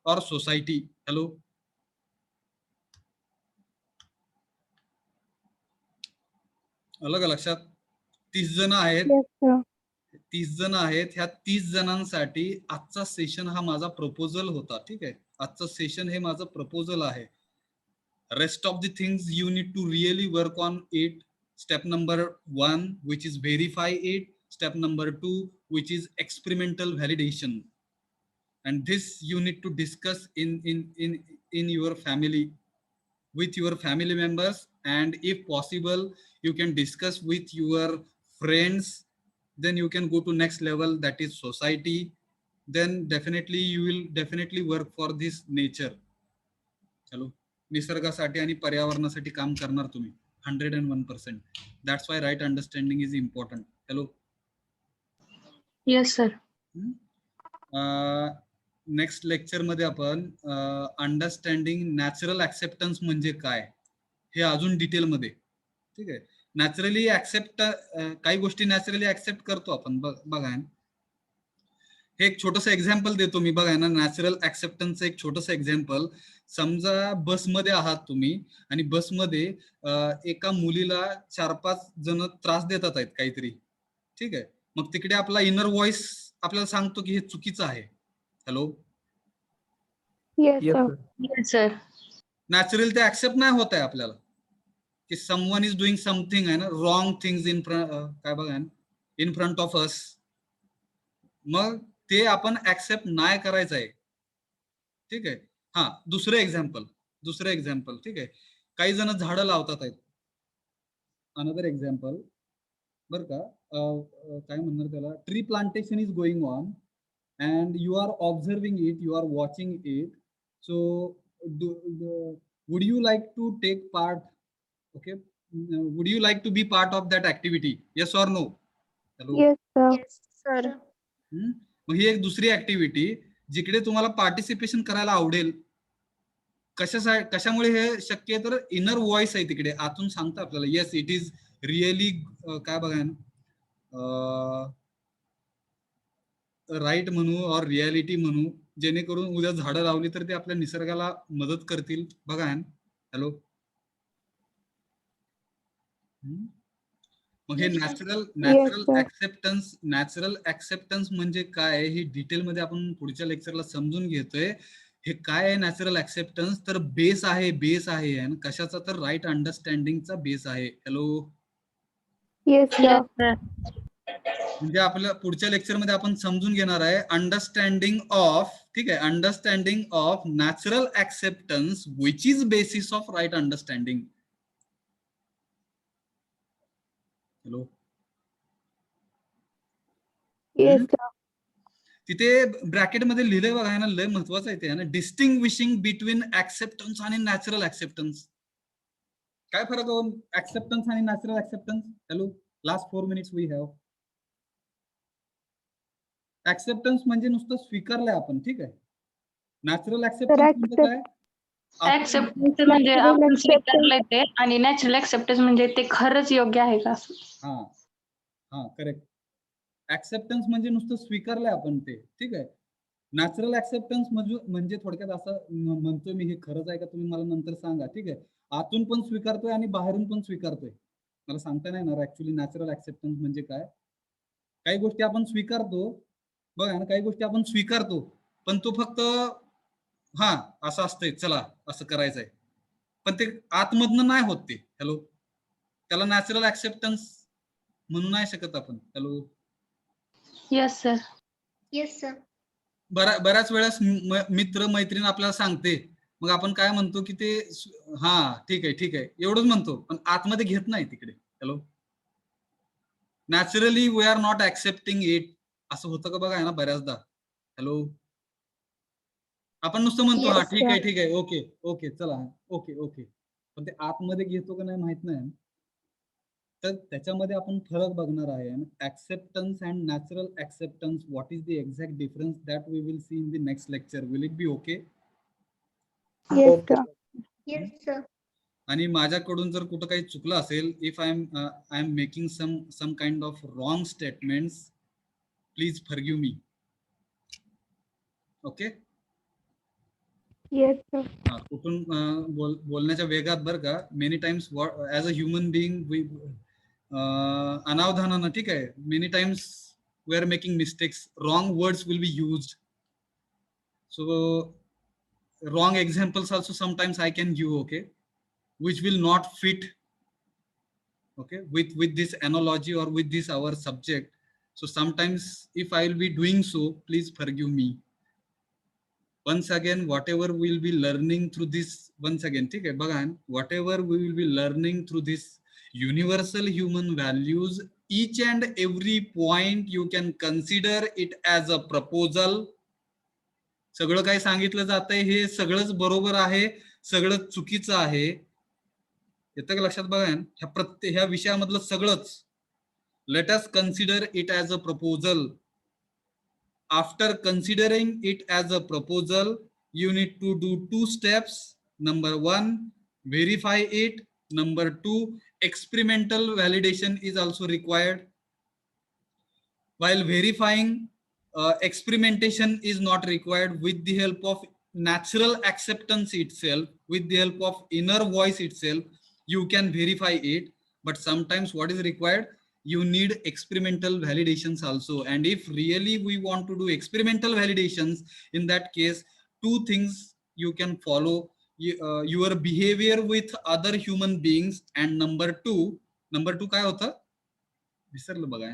or society. Hello. अलग लक्षात. 30 जण आहेत. Yes, sir. 30 जण आहेत. ह्या 30 जणांसाठी आजचा सेशन हा माझा प्रपोजल होता, ठीक आहे. आजचं सेशन हे माझं प्रपोजल आहे. Rest of the things you need to really work on it. Step number 1, which is verify it. Step number 2, which is experimental validation. And this you need to discuss in your family, with your family members, and if possible you can discuss with your friends. Then you can go to next level, that is society. Then definitely you will definitely work for this nature. चलो, निसर्गासाठी आणि पर्यावरणासाठी काम करणार तुम्ही 101%. That's why right understanding is important. Hello. Yes, sir. Next lecture मध्ये आपण understanding natural acceptance म्हणजे काय हे अजून डिटेल मध्ये, ठीक आहे. नॅचरली ऍक्सेप्ट, काही गोष्टी नॅचरली ऍक्सेप्ट करतो आपण. बघा हे एक छोटस एक्झाम्पल देतो मी. बघा ना, नॅचरल ऍक्सेप्टन्सचं एक छोटस एक्झाम्पल. समजा बसमध्ये आहात तुम्ही आणि बसमध्ये एका मुलीला 4-5 जण त्रास देतात आहेत काहीतरी, ठीक आहे. मग तिकडे आपला इनर व्हॉइस आपल्याला सांगतो की हे चुकीचं आहे. Hello, Yes, Yes, sir. sir. Yes, sir. Natural ते ऍक्सेप्ट नाही होत आहे आपल्याला की समवन इज डुईंग समथिंग आहे ना, रॉंग थिंग्स इन काय बघा इन फ्रंट ऑफ अस. मग ते आपण ऍक्सेप्ट नाही करायचं आहे, ठीक आहे. हा, दुसरं एक्झाम्पल, ठीक आहे. काही जण झाडं लावतात आहेत. अनदर एक्झाम्पल बर का, काय म्हणणार त्याला, tree plantation is going on and you are observing it, you are watching it. So would you like to take part, okay, would you like to be part of that activity, yes or no? Hello, Yes, sir. Yes, sir. मग ही एक दुसरी activity जिकडे तुम्हाला participation करायला आवडेल. कशामुळे हे शक्य आहे? तर इनर व्हॉइस आहे तिकडे, आतून सांगतं आपल्याला येस इट इज रिअली, काय बघा राईट म्हणू और रियालिटी म्हणू, जेणेकरून उद्या झाडं लावली तर ते आपल्या निसर्गाला मदत करतील. बघा हॅलो, मग हे नॅचरल ऍक्सेप्टन्स म्हणजे काय, हे डिटेलमध्ये आपण पुढच्या लेक्चरला समजून घेतोय. हे काय आहे नॅचरल ऍक्सेप्टन्स? तर बेस आहे आणि कशाचा? तर राईट अंडरस्टँडिंगचा बेस आहे. Hello, Yes, sir. Yes, sir. म्हणजे आपल्या पुढच्या लेक्चरमध्ये आपण समजून घेणार आहे अंडरस्टँडिंग ऑफ, ठीक आहे, understanding of natural acceptance which is basis of right understanding. Hello, Yes, sir. तिथे ब्रॅकेटमध्ये लिहिलंय बघा ना, लय महत्वाचं आहे ते ना, डिस्टिंग्विशिंग बिटवीन ऍक्सेप्टन्स आणि नॅचरल ऍक्सेप्टन्स. काय फरक आहे ऍक्सेप्टन्स आणि natural acceptance? Hello, last 4 minutes we have. Acceptance म्हणजे नुसतं स्वीकारलंय आपण, ठीक आहे. नॅचरल ऍक्सेप्टन्स म्हणजे काय? Acceptance म्हणजे आपण स्वीकारलंय ते, आणि नॅचरल ऍक्सेप्टन्स म्हणजे ते खरंच योग्य आहे का असं. हा करेक्ट. ऍक्सेप्टन्स म्हणजे नुसतं स्वीकारलंय आपण ते, ठीक आहे. नॅचरल ऍक्सेप्टन्स म्हणजे थोडक्यात असं म्हणतोय मी, हे खरंच आहे का तुम्ही मला नंतर सांगा, ठीक आहे. आतून पण स्वीकारतोय आणि बाहेरून पण स्वीकारतोय. मला सांगता नाही येणार ऍक्च्युली नॅचरल ऍक्सेप्टन्स म्हणजे काय. काही गोष्टी आपण स्वीकारतो, बघा ना, काही गोष्टी आपण स्वीकारतो, पण तो फक्त हा असं असतंय, चला असं करायचंय, पण ते आतमधनं नाही होत ते. हॅलो, त्याला नॅचरल ऍक्सेप्टन्स म्हणू नाही शकत आपण. Hello, Yes, sir. Yes, sir. बऱ्याच वेळेस मित्र मैत्रीण आपल्याला सांगते, मग आपण काय म्हणतो की ते हा ठीक आहे एवढंच म्हणतो, पण आतमध्ये घेत नाही तिकडे. Hello, naturally we are not accepting it, असं होतं का बघा ना बऱ्याचदा. हॅलो, आपण नुसतं म्हणतो हा ठीक आहे ओके चला ओके, पण ते आतमध्ये घेतो का नाही माहित नाही. तर त्याच्यामध्ये आपण फरक बघणार आहे. Acceptance and natural acceptance, what is the exact difference, that we will see in the next lecture. Will it be okay? Yes, sir. Yes, sir. आणि माझ्याकडून जर कुठं काही चुकलं असेल, if I am making some kind of wrong statements, please forgive me. Okay, Yes, sir. कुठून बोलण्याच्या वेगात बरं का, many times as a human being अनावधानानं, ठीक आहे, many times we are making mistakes, wrong words will be used. So wrong examples also sometimes I can give, okay, which will not fit, okay, with this analogy or with this our subject. So sometimes if I will be doing so, please forgive me. Once again, whatever we will be learning through this, once again, ठीक आहे बघा, whatever we will be learning through this universal human values, each and every point you can consider it as a proposal. सगळं काही सांगितलं जातंय हे सगळंच बरोबर आहे, सगळं चुकीचं आहे, येतं का लक्षात? बघा ह्या विषयामधलं सगळंच. Late us consider it as a proposal. After considering it as a proposal, you need to do 2 steps. Number 1, verify it. Number 2, experimental validation is also required. While verifying, experimentation is not required. With the help of natural acceptance itself, with the help of inner voice itself, you can verify it. But sometimes what is required? You need experimental validations also. And if really we want to do experimental validations, in that case, two things you can follow. Your behavior with other human beings, and number two काय होतं? विसरलं बघा.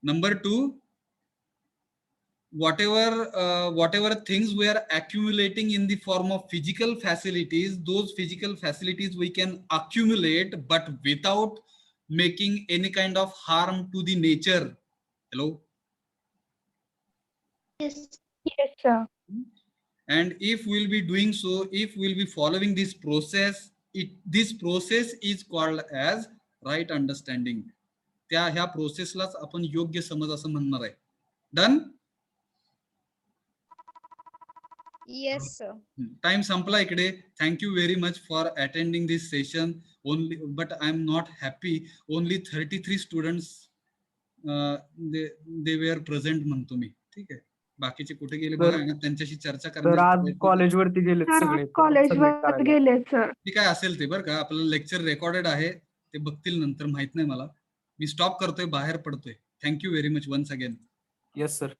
Number two, whatever things we are accumulating in the form of physical facilities, those physical facilities we can accumulate, but without making any kind of harm to the nature. Hello? Yes. Yes, sir. And if we'll be doing so, if we'll be following this process, this process is called as right understanding. त्या ह्या प्रोसेसलाच आपण योग्य समज असं म्हणणार आहे. Done? Yes, sir. Time संपला इकडे. Thank you very much for attending this session. Only but I am not happy. Only 33 students they were present म्हणतो मी. ठीक आहे. बाकीचे कुठे गेले बघा. त्यांच्याशी चर्चा तर आज कॉलेज वरती गेले सगळे. कॉलेजवर गेले सर. काय असेल ते बरं का. आपलं लेक्चर रेकॉर्डेड आहे. ते बघतील नंतर. माहित नाही मला. मी स्टॉप करतोय. बाहेर पडतोय. Thank you very much once again. Yes sir.